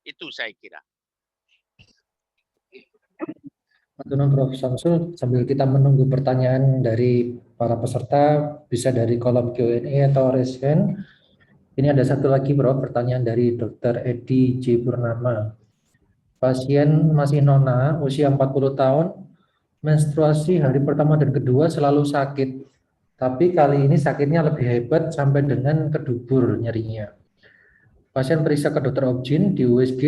Itu saya kira. Prof. Samsul, sambil kita menunggu pertanyaan dari para peserta, bisa dari kolom Q&A atau raise hand. Ini ada satu lagi, Prof, pertanyaan dari Dr. Edi J. Purnama. Pasien masih nona, usia 40 tahun, menstruasi hari pertama dan kedua selalu sakit, Tapi kali ini sakitnya lebih hebat sampai dengan ke dubur nyerinya. Pasien periksa ke dokter Objin di USG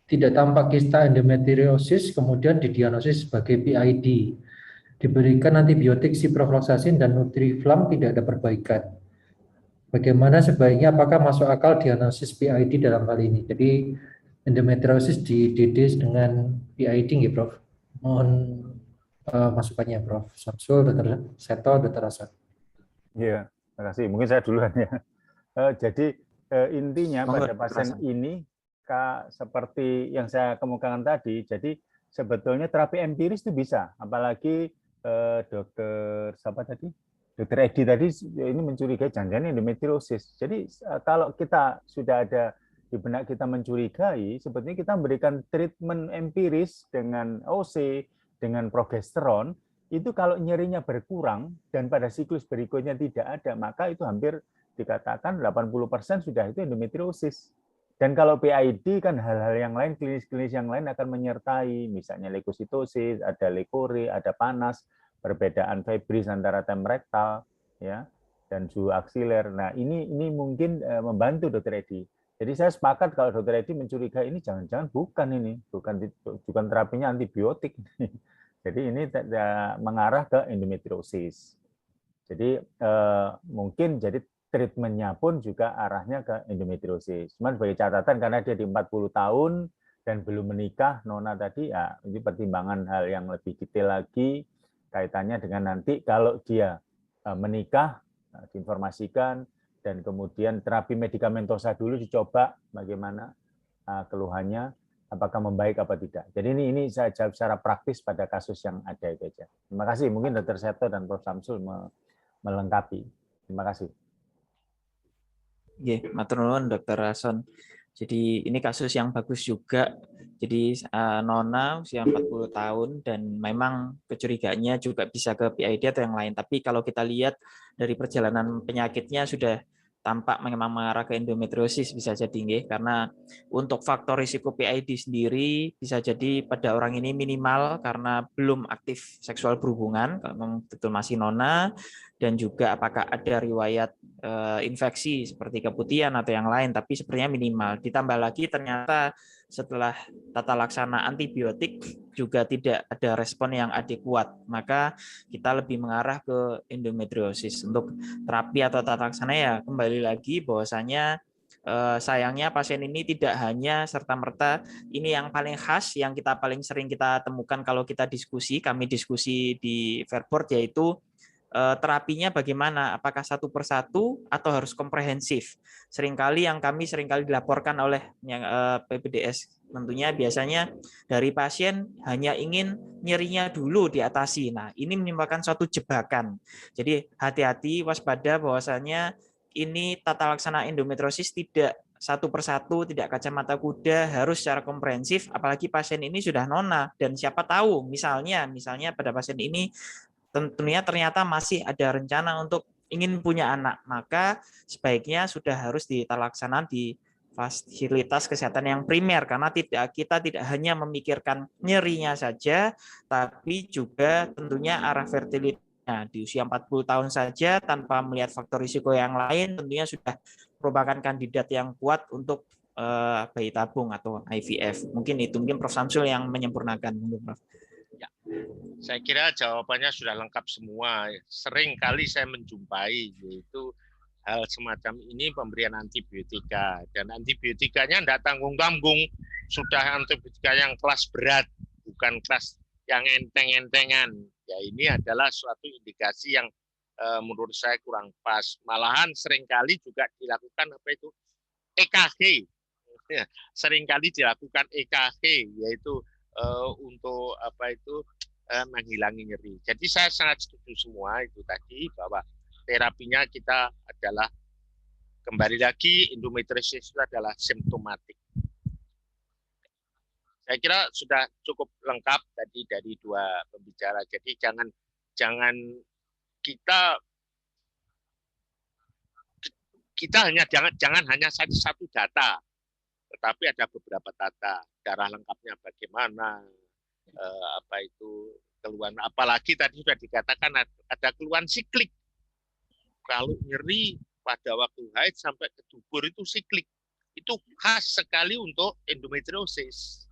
tidak tampak kista endometriosis, kemudian didiagnosis sebagai PID. Diberikan antibiotik ciprofloxacin dan Nutriflam, tidak ada perbaikan. Bagaimana sebaiknya, apakah masuk akal diagnosis PID dalam hal ini? Jadi endometriosis di DD dengan PID nggih, Prof. Mohon masukannya, Prof. Samsul, Dr. Seto, Dr. Hasan. Iya, terima kasih. Mungkin saya duluan ya. Jadi intinya pada pasien ini seperti yang saya kemukakan tadi, jadi sebetulnya terapi empiris itu bisa, apalagi dokter siapa tadi? Dokter Edi tadi ini mencurigai jangan-jangan endometriosis. Jadi kalau kita sudah ada di benak kita mencurigai, sebetulnya kita memberikan treatment empiris dengan OC, dengan progesteron, itu kalau nyerinya berkurang dan pada siklus berikutnya tidak ada, maka itu hampir dikatakan 80% sudah itu endometriosis. Dan kalau PID kan hal-hal yang lain, klinis-klinis yang lain akan menyertai, misalnya leukositosis, ada lekore, ada panas, perbedaan fibris antara tem rektal, ya, dan suhu aksiler. Nah, ini mungkin membantu Dr. Edi. Jadi saya sepakat kalau Dr. Edi mencurigai ini jangan-jangan bukan terapinya antibiotik. Jadi ini mengarah ke endometriosis. Jadi mungkin jadi treatmentnya pun juga arahnya ke endometriosis. Cuman sebagai catatan karena dia di 40 tahun dan belum menikah, Nona tadi ya ini pertimbangan hal yang lebih detail lagi kaitannya dengan nanti kalau dia menikah, diinformasikan, dan kemudian terapi medikamentosa dulu dicoba bagaimana keluhannya, apakah membaik apa tidak. Jadi ini saya jawab secara praktis pada kasus yang ada itu aja. Terima kasih. Mungkin Dr. Seto dan Prof. Samsul melengkapi. Terima kasih. Oke, matur nuwun Dr. Hasan. Jadi ini kasus yang bagus juga. Jadi Nona usia 40 tahun dan memang kecurigaannya juga bisa ke PID atau yang lain. Tapi kalau kita lihat dari perjalanan penyakitnya sudah tampak memang mengarah ke endometriosis bisa jadi nggih, karena untuk faktor risiko PID sendiri bisa jadi pada orang ini minimal karena belum aktif seksual berhubungan kalau memang betul masih nona, dan juga apakah ada riwayat infeksi seperti keputihan atau yang lain, tapi sepertinya minimal. Ditambah lagi ternyata setelah tata laksana antibiotik juga tidak ada respon yang adekuat, maka kita lebih mengarah ke endometriosis. Untuk terapi atau tata laksana ya kembali lagi bahwasanya sayangnya pasien ini tidak hanya serta-merta ini yang paling khas, yang kita paling sering kita temukan kalau kita diskusi, kami diskusi di Fairboard, yaitu terapinya bagaimana, apakah satu persatu atau harus komprehensif. Seringkali yang kami dilaporkan oleh yang PPDS tentunya biasanya dari pasien hanya ingin nyerinya dulu diatasi. Nah, ini menimbulkan suatu jebakan. Jadi hati-hati, waspada bahwasanya ini tata laksana endometriosis tidak satu persatu, tidak kacamata kuda, harus secara komprehensif, apalagi pasien ini sudah nona, dan siapa tahu misalnya pada pasien ini tentunya ternyata masih ada rencana untuk ingin punya anak, maka sebaiknya sudah harus ditalaksanakan di fasilitas kesehatan yang primer, karena kita tidak hanya memikirkan nyerinya saja, tapi juga tentunya arah fertilitasnya. Di usia 40 tahun saja tanpa melihat faktor risiko yang lain tentunya sudah merupakan kandidat yang kuat untuk bayi tabung atau IVF. Mungkin itu, mungkin Prof. Samsul yang menyempurnakan. Prof. Ya, saya kira jawabannya sudah lengkap semua. Sering kali saya menjumpai yaitu hal semacam ini, pemberian antibiotika, dan antibiotikanya tidak tanggung-tanggung, sudah antibiotika yang kelas berat, bukan kelas yang enteng-entengan. Ya, ini adalah suatu indikasi yang menurut saya kurang pas. Malahan seringkali juga dilakukan apa itu EKG. Ya, seringkali dilakukan EKG, yaitu untuk apa itu menghilangi nyeri. Jadi saya sangat setuju semua itu tadi, bahwa terapinya kita adalah kembali lagi endometriosis itu adalah simptomatik. Saya kira sudah cukup lengkap tadi dari dua pembicara. Jadi jangan kita jangan hanya satu data, tetapi ada beberapa data, darah lengkapnya bagaimana, apa itu keluhan, apalagi tadi sudah dikatakan ada keluhan siklik, kalau nyeri pada waktu haid sampai ke dubur itu siklik. Itu khas sekali untuk endometriosis.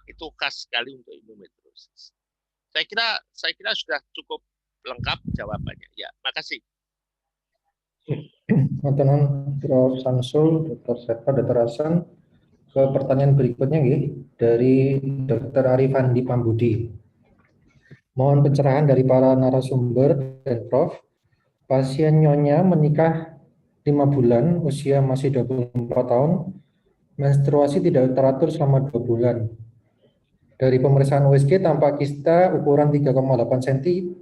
Itu khas sekali untuk endometriosis. Saya kira sudah cukup lengkap jawabannya. Ya, makasih. Teman Prof. Samsul, Dr. Sepa, Dr. Hasan. Ke pertanyaan berikutnya dari Dr. Arifandi Pambudi. Mohon pencerahan dari para narasumber dan Prof. Pasien Nyonya menikah 5 bulan, usia masih 24 tahun, menstruasi tidak teratur selama 2 bulan. Dari pemeriksaan USG tampak kista ukuran 3,8 cm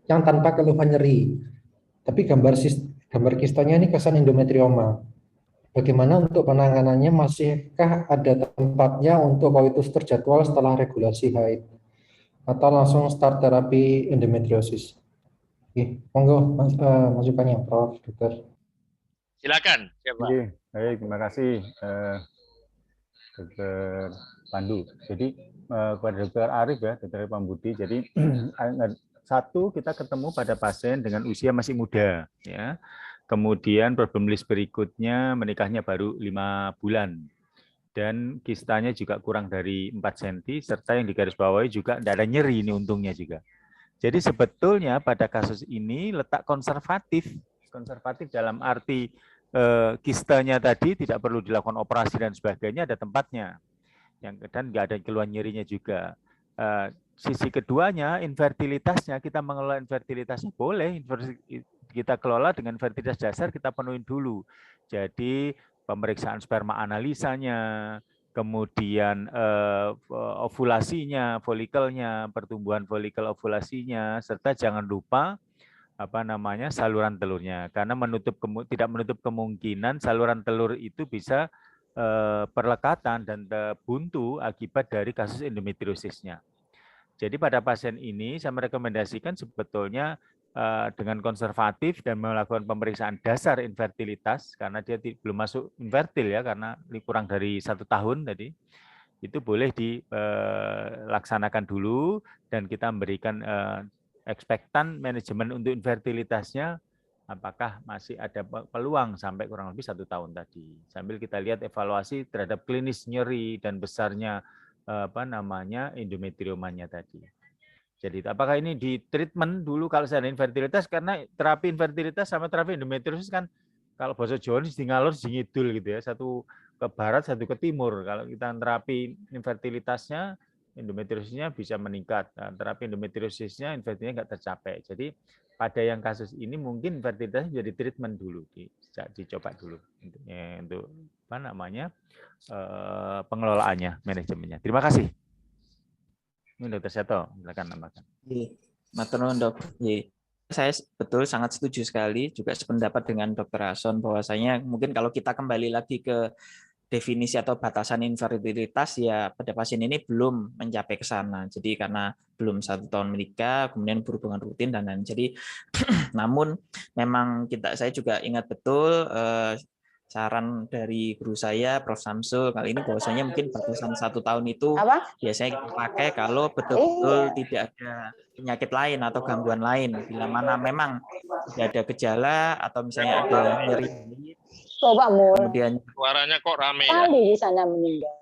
yang tanpa keluhan nyeri. Tapi gambar kistanya ini kesan endometrioma. Bagaimana untuk penanganannya? Masihkah ada tempatnya untuk koitus terjadwal setelah regulasi haid? Atau langsung start terapi endometriosis? Oke, monggo masukannya Prof. Dokter. Silakan, siapa? Oke, baik, terima kasih Dr. Pandu. Jadi kepada Dr. Arif ya, Dr. Pambudi. Jadi satu, kita ketemu pada pasien dengan usia masih muda, ya. Kemudian problem list berikutnya menikahnya baru 5 bulan. Dan kistanya juga kurang dari 4 cm, serta yang digarisbawahi juga tidak ada nyeri ini untungnya juga. Jadi sebetulnya pada kasus ini letak konservatif dalam arti kistanya tadi tidak perlu dilakukan operasi dan sebagainya, ada tempatnya. Dan nggak ada keluhan nyerinya juga. Sisi keduanya, infertilitasnya, kita mengelola infertilitasnya boleh, kita kelola dengan fertilitas dasar, kita penuhin dulu. Jadi pemeriksaan sperma analisanya, kemudian ovulasinya, folikelnya, pertumbuhan folikel ovulasinya, serta jangan lupa saluran telurnya, karena tidak menutup kemungkinan saluran telur itu bisa perlekatan dan buntu akibat dari kasus endometriosisnya. Jadi pada pasien ini saya merekomendasikan sebetulnya dengan konservatif dan melakukan pemeriksaan dasar infertilitas, karena dia belum masuk infertil ya, karena kurang dari 1 tahun tadi, itu boleh dilaksanakan dulu dan kita memberikan ekspektan manajemen untuk infertilitasnya, apakah masih ada peluang sampai kurang lebih 1 tahun tadi. Sambil kita lihat evaluasi terhadap klinis nyeri dan besarnya endometriomanya tadi. Jadi apakah ini di treatment dulu kalau saya ada infertilitas, karena terapi infertilitas sama terapi endometriosis kan kalau bahasa Jawa ini di ngalor di ngidul gitu ya, satu ke barat satu ke timur. Kalau kita terapi infertilitasnya, endometriosisnya bisa meningkat. Nah, terapi endometriosisnya infertilitasnya nggak tercapai. Jadi pada yang kasus ini mungkin infertilitasnya jadi treatment dulu, dicoba dulu untuk pengelolaannya, manajemennya. Terima kasih. Ini Dr. Seto, silakan tambahkan. Matur nuwun, Dok. Saya betul sangat setuju sekali, juga sependapat dengan Dr. Hasan bahwasanya mungkin kalau kita kembali lagi ke definisi atau batasan infertilitas ya pada pasien ini belum mencapai ke sana. Jadi karena belum 1 tahun menikah, kemudian berhubungan rutin dan lain. Jadi namun memang saya juga ingat betul saran dari guru saya, Prof. Samsul, kali ini bahwasanya mungkin batasan 1 tahun itu biasanya kita pakai kalau betul-betul tidak ada penyakit lain atau gangguan lain. Bila mana memang tidak ada gejala atau misalnya ada nyeri, kemudian suaranya kok rame ya? Di sana meninggal.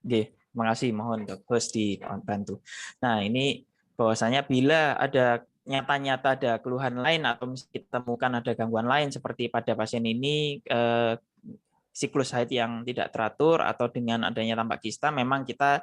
Terima kasih, mohon Dok, host dibantu. Nah, ini bahwasanya bila ada nyata-nyata ada keluhan lain atau kita temukan ada gangguan lain seperti pada pasien ini siklus haid yang tidak teratur atau dengan adanya tampak kista, memang kita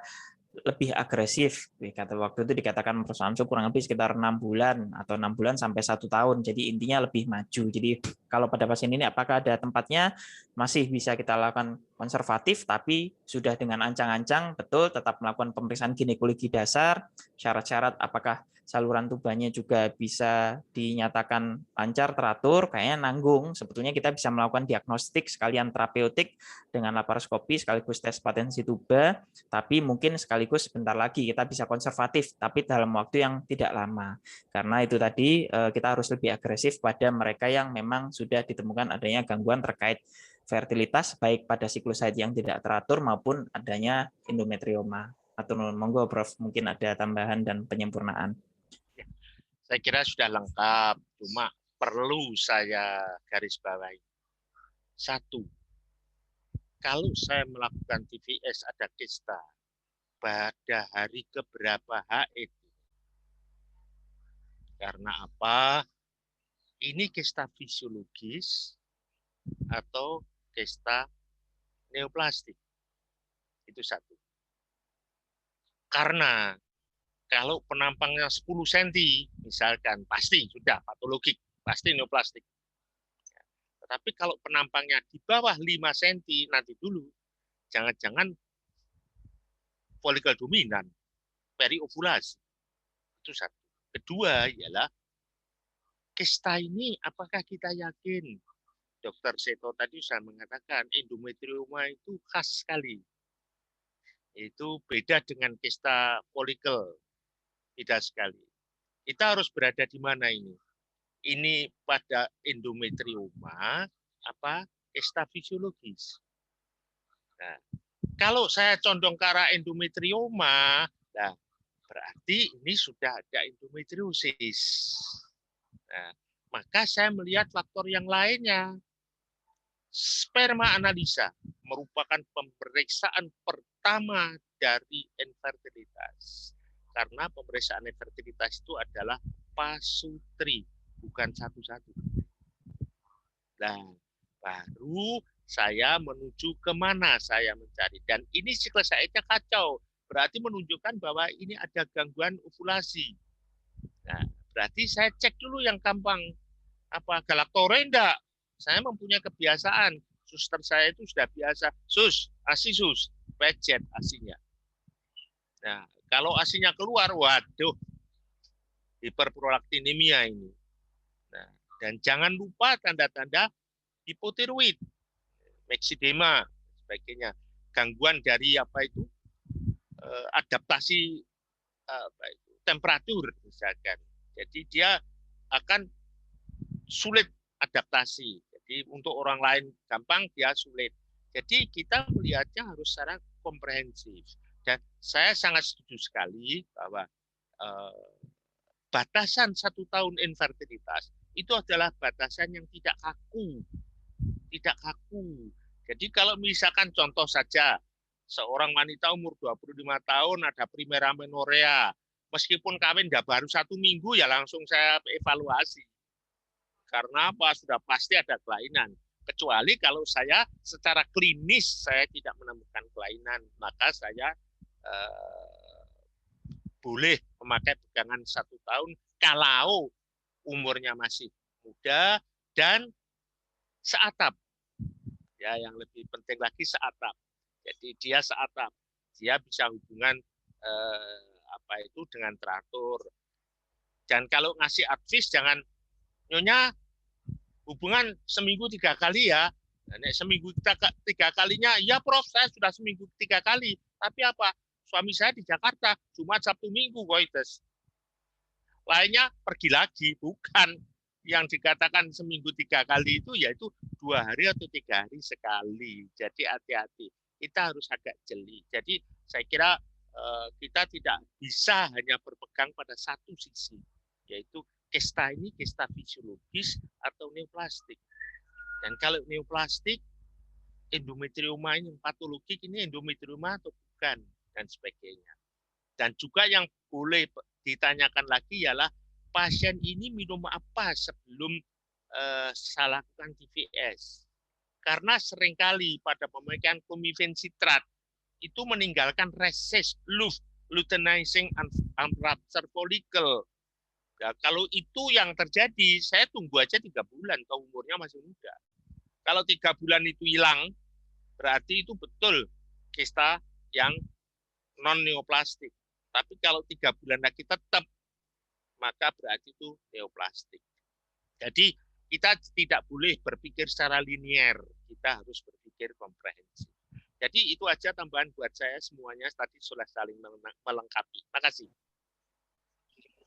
lebih agresif. Waktu itu dikatakan Prof. Samsul kurang lebih sekitar 6 bulan atau 6 bulan sampai 1 tahun. Jadi intinya lebih maju. Jadi kalau pada pasien ini apakah ada tempatnya, masih bisa kita lakukan konservatif, tapi sudah dengan ancang-ancang betul tetap melakukan pemeriksaan ginekologi dasar, syarat-syarat apakah saluran tubannya juga bisa dinyatakan lancar, teratur, kayaknya nanggung. Sebetulnya kita bisa melakukan diagnostik sekalian terapeutik dengan laparoskopi sekaligus tes patensi tuba, tapi mungkin sekaligus sebentar lagi kita bisa konservatif, tapi dalam waktu yang tidak lama. Karena itu tadi kita harus lebih agresif pada mereka yang memang sudah ditemukan adanya gangguan terkait fertilitas, baik pada siklus haid yang tidak teratur maupun adanya endometrioma. Atau monggo Prof, mungkin ada tambahan dan penyempurnaan. Saya kira sudah lengkap, cuma perlu saya garis bawahi. Satu, kalau saya melakukan TVS ada kista pada hari keberapa HID. Karena apa? Ini kista fisiologis atau kista neoplastik. Itu satu. Karena kalau penampangnya 10 cm, misalkan, pasti sudah patologik, pasti neoplastik. Tetapi kalau penampangnya di bawah 5 cm, nanti dulu, jangan-jangan folikel dominan, periovulasi. Itu satu. Kedua ialah, kista ini apakah kita yakin? Dokter Seto tadi sudah mengatakan endometrioma itu khas sekali. Itu beda dengan kista folikel. Beda sekali. Kita harus berada di mana ini? Ini pada endometrioma apa kista fisiologis. Nah, kalau saya condong ke arah endometrioma, nah, berarti ini sudah ada endometriosis. Nah, maka saya melihat faktor yang lainnya. Sperma analisa merupakan pemeriksaan pertama dari infertilitas. Karena pemeriksaan infertilitas itu adalah pasutri, bukan satu-satu. Nah, baru saya menuju kemana saya mencari. Dan ini siklus haidnya kacau. Berarti menunjukkan bahwa ini ada gangguan ovulasi. Nah, berarti saya cek dulu yang gampang. Apa galaktore enggak? Saya mempunyai kebiasaan. Suster saya itu sudah biasa. Sus, ASI sus, pejet ASInya. Nah, kalau ASInya keluar, waduh, hiperprolaktinemia ini. Nah, dan jangan lupa tanda-tanda hipotiroid, mexedema, sebagainya. Gangguan dari apa itu? Adaptasi apa itu? Temperatur misalkan. Jadi dia akan sulit adaptasi. Jadi untuk orang lain gampang, dia sulit. Jadi kita melihatnya harus secara komprehensif. Dan saya sangat setuju sekali bahwa batasan 1 tahun infertilitas itu adalah batasan yang tidak kaku. Tidak kaku. Jadi kalau misalkan contoh saja, seorang wanita umur 25 tahun ada primera menorea, meskipun kawin nggak baru 1 minggu, ya langsung saya evaluasi. Karena apa? Sudah pasti ada kelainan. Kecuali kalau saya secara klinis saya tidak menemukan kelainan, maka saya boleh memakai pegangan 1 tahun kalau umurnya masih muda dan seatap. Ya, yang lebih penting lagi seatap. Jadi dia seatap, dia bisa hubungan apa itu dengan teratur. Dan kalau ngasih advice jangan nyonya hubungan seminggu 3 kali ya. Nah, seminggu 3 kalinya, ya Prof, saya sudah seminggu 3 kali. Tapi apa? Suami saya di Jakarta, Jumat, Sabtu, Minggu, koitus. Lainnya pergi lagi, bukan. Yang dikatakan seminggu 3 kali itu, yaitu 2 hari atau 3 hari sekali. Jadi hati-hati. Kita harus agak jeli. Jadi saya kira kita tidak bisa hanya berpegang pada satu sisi, yaitu kista ini kista fisiologis atau neoplastik. Dan kalau neoplastik, endometrioma ini patologik ini endometrioma atau bukan, dan sebagainya. Dan juga yang boleh ditanyakan lagi ialah pasien ini minum apa sebelum saya lakukan TVS. Karena seringkali pada pemakaian clomiphene citrat itu meninggalkan resist luteinizing unruptured follicle. Ya, kalau itu yang terjadi, saya tunggu aja 3 bulan, kalau umurnya masih muda. Kalau 3 bulan itu hilang, berarti itu betul kista yang non-neoplastik. Tapi kalau 3 bulan lagi tetap, maka berarti itu neoplastik. Jadi kita tidak boleh berpikir secara linier, kita harus berpikir komprehensif. Jadi itu aja tambahan buat saya, semuanya tadi sudah saling melengkapi. Makasih.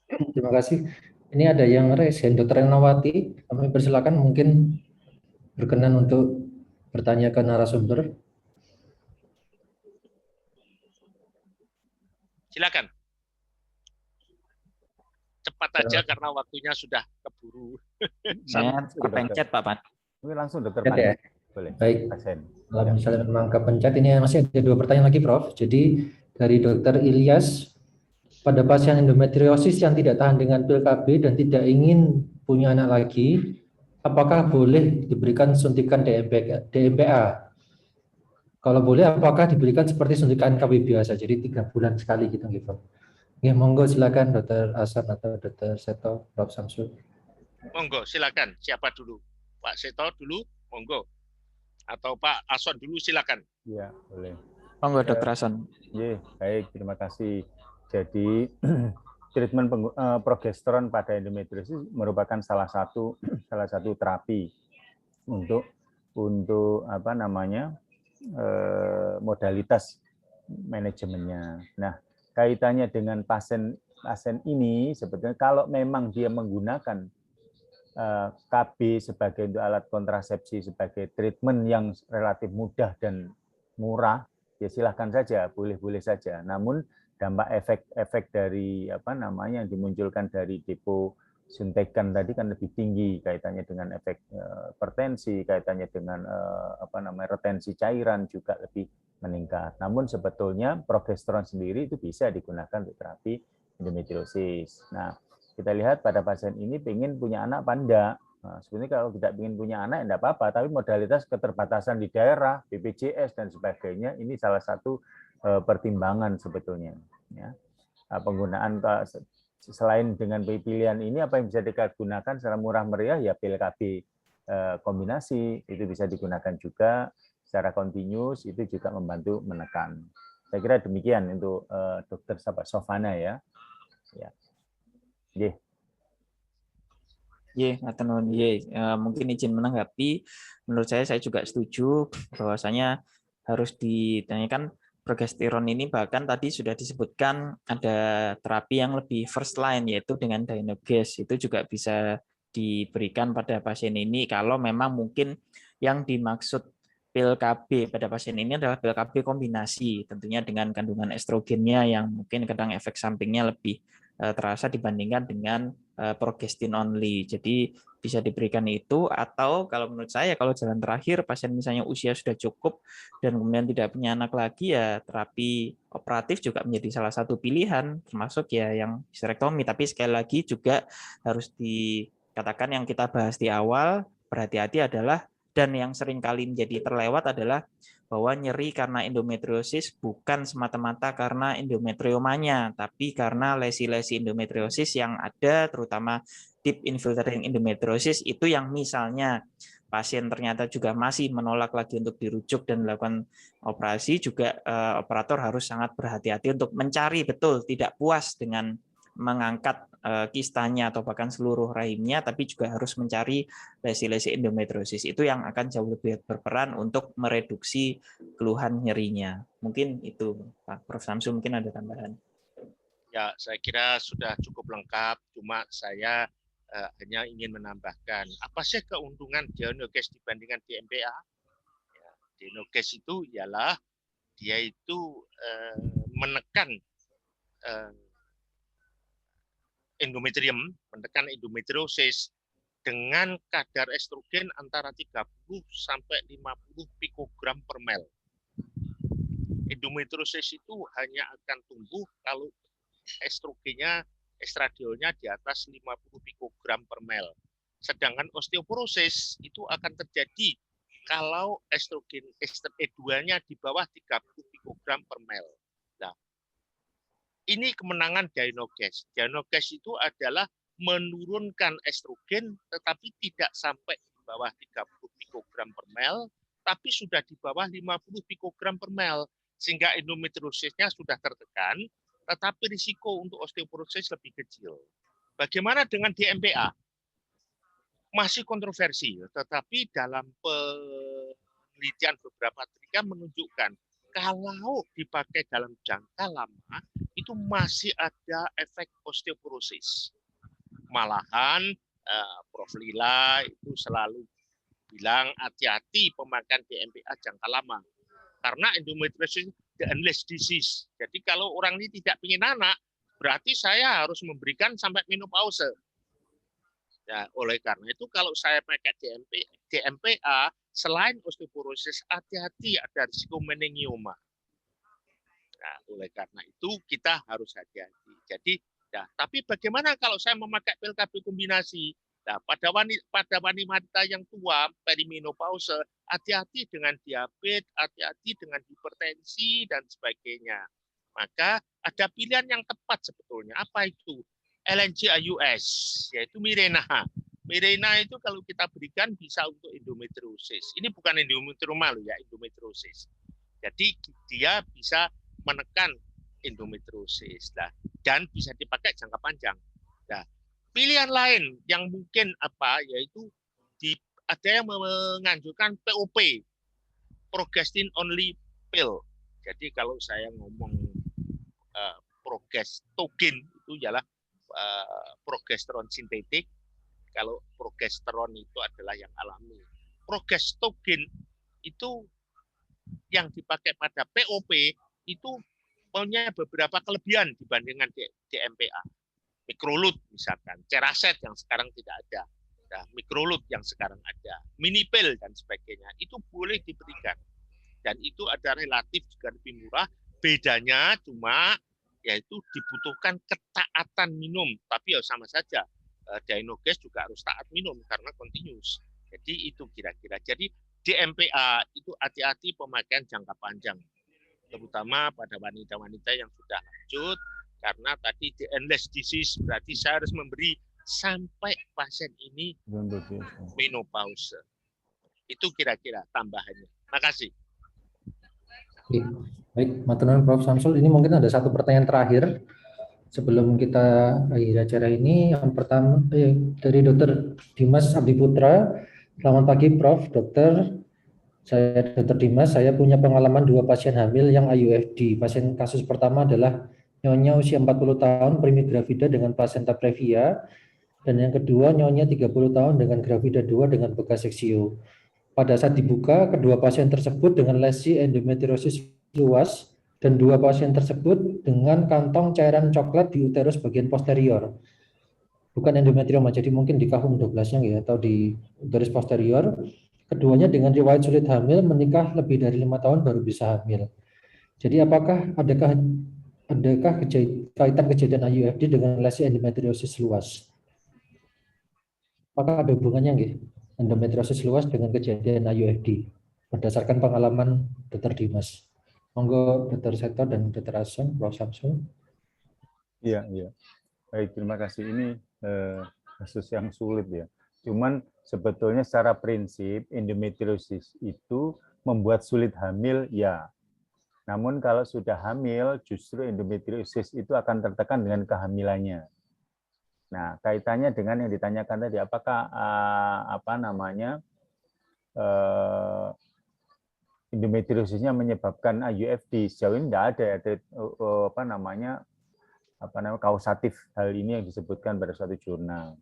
Terima kasih. Ini ada yang raise hand, Dr. Renawati. Kami persilakan, mungkin berkenan untuk bertanya ke narasumber. Silakan. cepat aja karena waktunya sudah keburu. Saya kepencet Pak Pan. Mungkin langsung dokter Ya, Pan. Boleh. baik. Pasien. Kalau misalnya memang kepencet, ini masih ada 2 pertanyaan lagi, Prof. Jadi dari Dokter Ilyas, pada pasien endometriosis yang tidak tahan dengan pil KB dan tidak ingin punya anak lagi, apakah boleh diberikan suntikan DMPA? Kalau boleh, apakah diberikan seperti suntikan KB biasa, jadi 3 bulan sekali gitu, gitu. Ya, monggo silakan Dokter Hasan atau Dokter Seto, Prof. Samsul. Monggo, silakan. Siapa dulu? Pak Seto dulu, monggo. Atau Pak Ason dulu, silakan. Iya, boleh. Monggo Dokter Hasan. Iya, baik, terima kasih. Jadi treatment progesteron pada endometriosis merupakan salah satu terapi untuk apa namanya modalitas manajemennya. Nah, kaitannya dengan pasien ini sebetulnya kalau memang dia menggunakan KB sebagai untuk alat kontrasepsi sebagai treatment yang relatif mudah dan murah, ya silahkan saja, boleh-boleh saja. Namun dampak efek dari apa namanya yang dimunculkan dari depo suntikan tadi kan lebih tinggi kaitannya dengan efek hipertensi, kaitannya dengan apa namanya retensi cairan juga lebih meningkat. Namun sebetulnya progesteron sendiri itu bisa digunakan untuk terapi endometriosis. Nah, kita lihat pada pasien ini ingin punya anak apa enggak. Nah, sebenarnya kalau tidak ingin punya anak enggak apa-apa, tapi modalitas keterbatasan di daerah, BPJS dan sebagainya ini salah satu pertimbangan sebetulnya. Ya. Penggunaan selain dengan pilihan ini apa yang bisa digunakan secara murah meriah ya pil KB kombinasi itu bisa digunakan juga secara continuous, itu juga membantu menekan. Saya kira demikian untuk Dokter Sofana ya. Ya. Mungkin izin menanggapi. Menurut saya juga setuju bahwasanya harus ditanyakan progesteron ini, bahkan tadi sudah disebutkan ada terapi yang lebih first line yaitu dengan Dynogas. Itu juga bisa diberikan pada pasien ini kalau memang mungkin yang dimaksud pil KB pada pasien ini adalah pil KB kombinasi, tentunya dengan kandungan estrogennya yang mungkin kadang efek sampingnya lebih terasa dibandingkan dengan progestin only. Jadi bisa diberikan itu, atau kalau menurut saya kalau jalan terakhir pasien misalnya usia sudah cukup dan kemudian tidak punya anak lagi, ya terapi operatif juga menjadi salah satu pilihan, termasuk ya yang histerektomi. Tapi sekali lagi juga harus dikatakan yang kita bahas di awal, berhati-hati adalah, dan yang sering kali menjadi terlewat adalah bahwa nyeri karena endometriosis bukan semata-mata karena endometriomanya, tapi karena lesi-lesi endometriosis yang ada, terutama deep infiltrating endometriosis itu yang misalnya pasien ternyata juga masih menolak lagi untuk dirujuk dan melakukan operasi, juga operator harus sangat berhati-hati untuk mencari betul, tidak puas dengan mengangkat kistanya atau bahkan seluruh rahimnya, tapi juga harus mencari lesi-lesi endometriosis. Itu yang akan jauh lebih berperan untuk mereduksi keluhan nyerinya. Mungkin itu, Pak Prof. Samsu, mungkin ada tambahan. Ya, saya kira sudah cukup lengkap. Cuma saya hanya ingin menambahkan, apa sih keuntungan Dynogas dibandingkan DMPA? Ya, Dynogas itu ialah dia itu menekan endometrium, menekan endometriosis dengan kadar estrogen antara 30 sampai 50 pikogram per ml. Endometriosis itu hanya akan tumbuh kalau estradiolnya di atas 50 pikogram per ml. Sedangkan osteoporosis itu akan terjadi kalau estrogen E2-nya di bawah 30 pikogram per ml. Nah, ini kemenangan Dynogas. Dynogas itu adalah menurunkan estrogen tetapi tidak sampai di bawah 30 pikogram per ml, tapi sudah di bawah 50 pikogram per ml, sehingga endometriosisnya sudah tertekan, tetapi risiko untuk osteoporosis lebih kecil. Bagaimana dengan DMPA? Masih kontroversi, tetapi dalam penelitian beberapa penelitian menunjukkan kalau dipakai dalam jangka lama, itu masih ada efek osteoporosis. Malahan Prof. Lila itu selalu bilang hati-hati pemakaian DMPA jangka lama. Karena endometriosis the endless disease. Jadi kalau orang ini tidak ingin anak, berarti saya harus memberikan sampai menopause. Ya, oleh karena itu kalau saya pakai DMPA, selain osteoporosis, hati-hati ada risiko meningioma. Nah, oleh karena itu kita harus hati-hati. Jadi, ya, tapi bagaimana kalau saya memakai pil KB kombinasi? Nah, pada wanita yang tua, perimenopause, hati-hati dengan diabetes, hati-hati dengan hipertensi, dan sebagainya. Maka ada pilihan yang tepat sebetulnya. Apa itu? LNG-IUS, yaitu Mirena. Mirena itu kalau kita berikan bisa untuk endometriosis. Ini bukan endometrioma loh ya, endometriosis. Jadi dia bisa menekan endometriosis. Nah, dan bisa dipakai jangka panjang. Nah, pilihan lain yang mungkin yaitu ada yang menganjurkan POP, progestin only pill. Jadi kalau saya ngomong progestogen itu ialah progesteron sintetik. Kalau progesteron itu adalah yang alami. Progestogen itu yang dipakai pada POP itu punya beberapa kelebihan dibandingkan DMPA. Microlute misalkan, Ceraset yang sekarang tidak ada, nah, Microlute yang sekarang ada, Minipil dan sebagainya, itu boleh diberikan. Dan itu ada relatif juga lebih murah, bedanya cuma yaitu dibutuhkan ketaatan minum, tapi ya sama saja. Dinoges juga harus taat minum karena continuous. Jadi itu kira-kira. Jadi DMPA itu hati-hati pemakaian jangka panjang, terutama pada wanita-wanita yang sudah lanjut, karena tadi the endless disease berarti saya harus memberi sampai pasien ini menopause. Itu kira-kira tambahannya. Makasih. Baik, matur nuwun Prof. Samsul. Ini mungkin ada satu pertanyaan terakhir sebelum kita akhiri acara ini. Yang pertama dari Dr. Dimas Abdi Putra. Selamat pagi Prof. Dokter. Saya Dr. Dimas. Saya punya pengalaman 2 pasien hamil yang IUFD. Pasien kasus pertama adalah nyonya usia 40 tahun primigravida dengan placenta previa, dan yang kedua nyonya 30 tahun dengan gravida 2 dengan bekas seksio. Pada saat dibuka, kedua pasien tersebut dengan lesi endometriosis luas dan 2 pasien tersebut dengan kantong cairan coklat di uterus bagian posterior. Bukan endometrioma, jadi mungkin di kahum 12-nya ya, atau di uterus posterior. Keduanya dengan riwayat sulit hamil, menikah lebih dari 5 tahun baru bisa hamil. Jadi adakah kaitan kejadian IUFD dengan lesi endometriosis luas? Apakah ada hubungannya nggih? Endometriosis luas dengan kejadian IUFD berdasarkan pengalaman Dr. Dimas. Monggo Dr. Seto dan Dr. Ason, Prof. Samsul. Iya. Baik, terima kasih. Ini kasus yang sulit ya. Cuman sebetulnya secara prinsip endometriosis itu membuat sulit hamil ya. Namun kalau sudah hamil justru endometriosis itu akan tertekan dengan kehamilannya. Nah, kaitannya dengan yang ditanyakan tadi, apakah endometriosisnya menyebabkan IUFD? Sejauh ini tidak ada kausatif hal ini yang disebutkan pada suatu jurnal.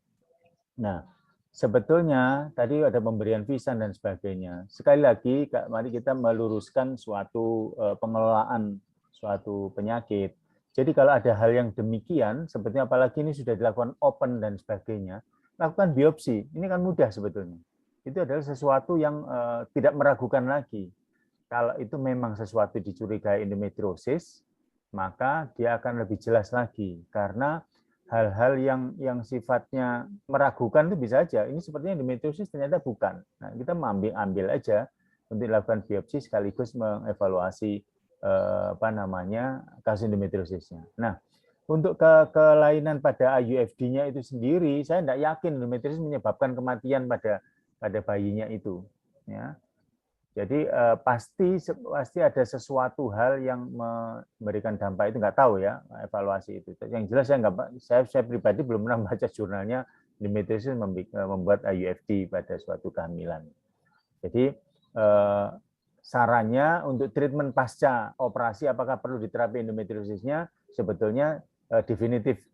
Nah, sebetulnya tadi ada pemberian visan dan sebagainya. Sekali lagi, mari kita meluruskan suatu pengelolaan suatu penyakit. Jadi kalau ada hal yang demikian, sebetulnya apalagi ini sudah dilakukan open dan sebagainya, lakukan biopsi. Ini kan mudah sebetulnya. Itu adalah sesuatu yang tidak meragukan lagi. Kalau itu memang sesuatu dicurigai endometriosis, maka dia akan lebih jelas lagi. Karena hal-hal yang sifatnya meragukan itu bisa aja. Ini sepertinya endometriosis ternyata bukan. Nah, kita ambil aja untuk dilakukan biopsi sekaligus mengevaluasi kasus endometriosisnya. Nah, untuk kelainan pada IUFD-nya itu sendiri, saya tidak yakin endometriosis menyebabkan kematian pada bayinya itu. Ya. Jadi pasti ada sesuatu hal yang memberikan dampak itu, nggak tahu ya evaluasi itu. Yang jelas saya pribadi belum pernah baca jurnalnya endometriosis membuat IUFD pada suatu kehamilan. Jadi sarannya untuk treatment pasca operasi apakah perlu diterapi endometriosisnya, sebetulnya definitif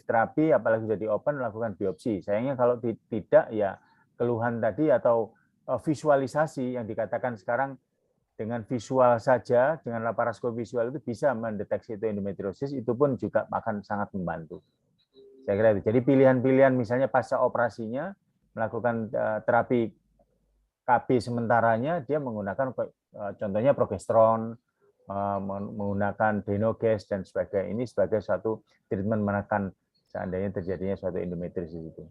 terapi apalagi sudah di open lakukan biopsi. Sayangnya kalau tidak ya keluhan tadi atau visualisasi yang dikatakan sekarang dengan visual saja, dengan laparoskopi visual itu bisa mendeteksi itu endometriosis, itu pun juga akan sangat membantu. Saya kira itu. Jadi pilihan-pilihan misalnya pasca operasinya melakukan terapi KB sementaranya, dia menggunakan contohnya progesteron, menggunakan Denogas dan sebagainya. Ini sebagai suatu treatment menekan seandainya terjadinya suatu endometriosis itu.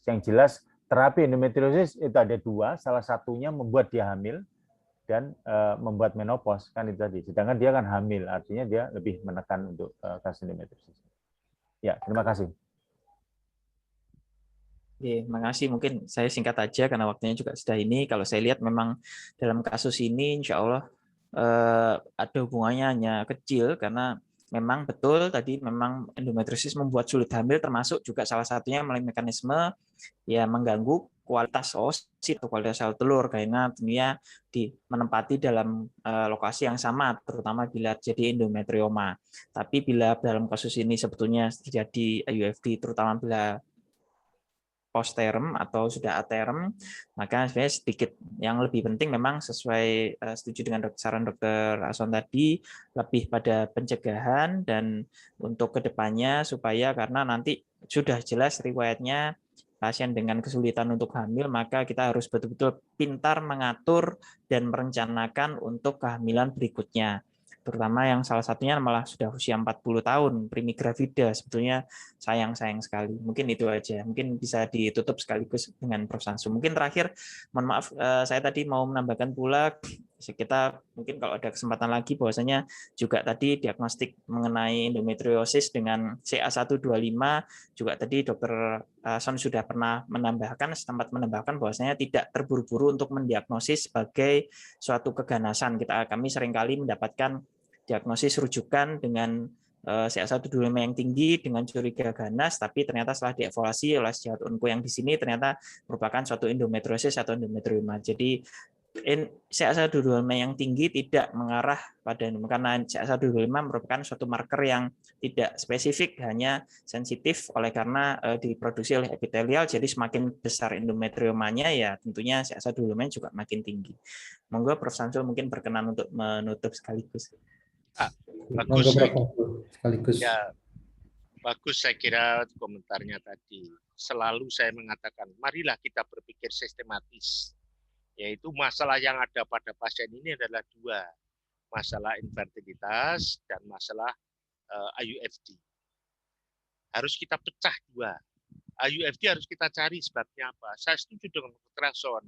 Yang jelas terapi endometriosis itu ada dua, salah satunya membuat dia hamil dan membuat menopause kan itu tadi. Sedangkan dia kan hamil, artinya dia lebih menekan untuk kasus endometriosis. Ya, terima kasih. Oke, makasih. Mungkin saya singkat aja karena waktunya juga sudah ini. Kalau saya lihat memang dalam kasus ini, insya Allah ada hubungannya hanya kecil karena memang betul tadi memang endometriosis membuat sulit hamil, termasuk juga salah satunya melalui mekanisme ya mengganggu kualitas oosit atau kualitas sel telur karena tentunya menempati dalam lokasi yang sama, terutama bila jadi endometrioma. Tapi bila dalam kasus ini sebetulnya terjadi IUFD, terutama bila post-term atau sudah aterm, maka sebenarnya sedikit yang lebih penting memang sesuai setuju dengan saran Dr. Ahsan tadi, lebih pada pencegahan dan untuk kedepannya supaya karena nanti sudah jelas riwayatnya pasien dengan kesulitan untuk hamil, maka kita harus betul-betul pintar mengatur dan merencanakan untuk kehamilan berikutnya. Terutama yang salah satunya malah sudah usia 40 tahun, primigravida, sebetulnya sayang sekali. Mungkin itu aja. Mungkin bisa ditutup sekaligus dengan Prof. Samsu. Mungkin terakhir, mohon maaf, saya tadi mau menambahkan pula, kita mungkin kalau ada kesempatan lagi bahwasanya juga tadi diagnostik mengenai endometriosis dengan CA125, juga tadi Dr. Son sudah pernah sempat menambahkan bahwasanya tidak terburu-buru untuk mendiagnosis sebagai suatu keganasan. Kami seringkali mendapatkan diagnosis rujukan dengan CA125 yang tinggi dengan curiga ganas, tapi ternyata setelah dievaluasi oleh sejawat Unko yang di sini ternyata merupakan suatu endometriosis atau endometrioma. Jadi CA125 yang tinggi tidak mengarah pada karena CA125 merupakan suatu marker yang tidak spesifik, hanya sensitif oleh karena diproduksi oleh epitelial, jadi semakin besar endometriomanya ya tentunya CA125 juga makin tinggi. Monggo Prof. Samsul mungkin berkenan untuk menutup sekaligus. Bagus, sekaligus. ya, bagus saya kira komentarnya tadi. Selalu saya mengatakan, marilah kita berpikir sistematis. Yaitu masalah yang ada pada pasien ini adalah dua. Masalah infertilitas dan masalah IUFD. Harus kita pecah dua. IUFD harus kita cari sebabnya apa. Saya setuju dengan Dr. Ahsan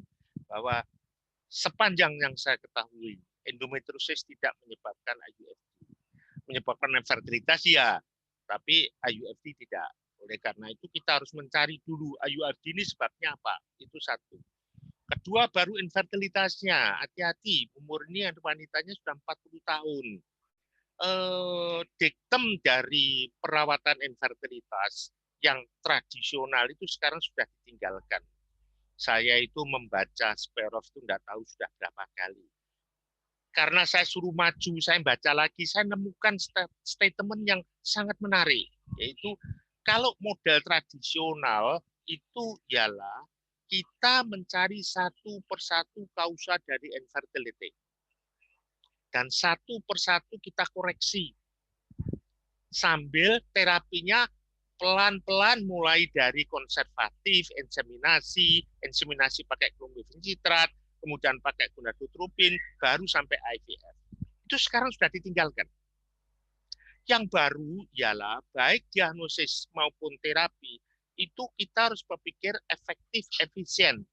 bahwa sepanjang yang saya ketahui, endometriosis tidak menyebabkan IUFD. Menyebabkan infertilitas ya, tapi IUFD tidak. Oleh karena itu kita harus mencari dulu IUFD ini sebabnya apa. Itu satu. Kedua baru infertilitasnya. Hati-hati, umur ini wanitanya sudah 40 tahun. Diktum dari perawatan infertilitas yang tradisional itu sekarang sudah ditinggalkan. Saya itu membaca Sperov itu tidak tahu sudah berapa kali. Karena saya suruh maju, saya baca lagi, saya nemukan statement yang sangat menarik. Yaitu kalau model tradisional itu ialah kita mencari satu persatu kausa dari infertility. Dan satu persatu kita koreksi. Sambil terapinya pelan-pelan mulai dari konservatif, inseminasi pakai clomiphene citrat, kemudian pakai gonadotropin, baru sampai IVF. Itu sekarang sudah ditinggalkan. Yang baru ialah baik diagnosis maupun terapi, itu kita harus berpikir efektif, efisien.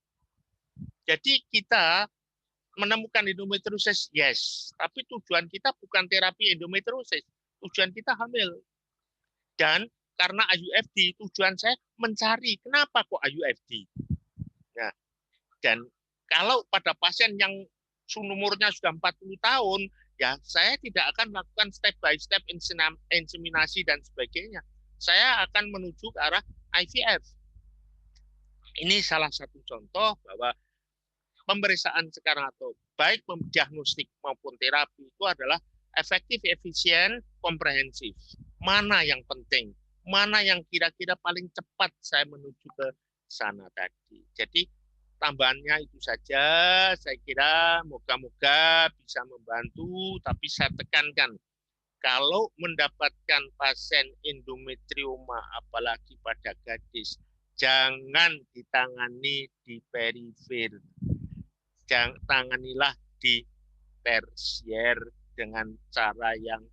Jadi kita menemukan endometriosis, yes. Tapi tujuan kita bukan terapi endometriosis. Tujuan kita hamil. Dan karena IUFD, tujuan saya mencari kenapa kok IUFD. Nah, dan kalau pada pasien yang umurnya sudah 40 tahun, ya saya tidak akan melakukan step by step inseminasi dan sebagainya. Saya akan menuju ke arah IVF. Ini salah satu contoh bahwa pemeriksaan sekarang atau baik diagnostik maupun terapi itu adalah efektif, efisien, komprehensif. Mana yang penting? Mana yang kira-kira paling cepat saya menuju ke sana tadi. Jadi tambahannya itu saja. Saya kira moga-moga bisa membantu, tapi saya tekankan, kalau mendapatkan pasien endometrioma, apalagi pada gadis, jangan ditangani di perifer. Tanganilah di tersier dengan cara yang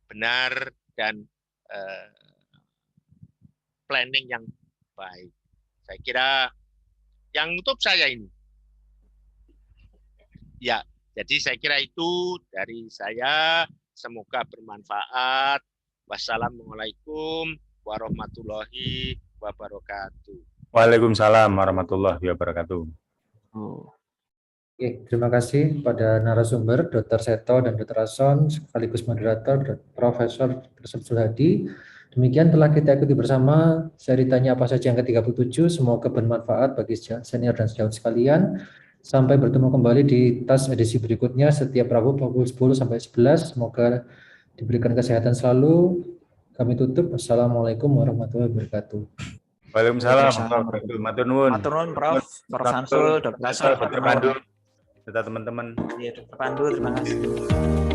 benar dan planning yang baik. Saya kira yang nutup saya ini. Ya, jadi saya kira itu dari saya. Semoga bermanfaat. Wassalamualaikum warahmatullahi wabarakatuh. Waalaikumsalam warahmatullahi wabarakatuh. Oke, terima kasih pada narasumber Dr. Seto dan Dr. Ason sekaligus moderator Profesor Samsul Hadi. Demikian telah kita ikuti bersama seri tanya apa saja yang ke-37. Semoga bermanfaat bagi senior dan sejawat sekalian. Sampai bertemu kembali di tas edisi berikutnya setiap Rabu pukul 10 sampai 11. Semoga diberikan kesehatan selalu. Kami tutup. Wassalamualaikum warahmatullahi wabarakatuh. Waalaikumsalam warahmatullahi wabarakatuh. Matur nuwun. Matur nuwun, Prof. Prof. Samsul, Dr. Ason, Dr. Pandu, serta teman-teman. Iya, Dr. Pandu, terima kasih.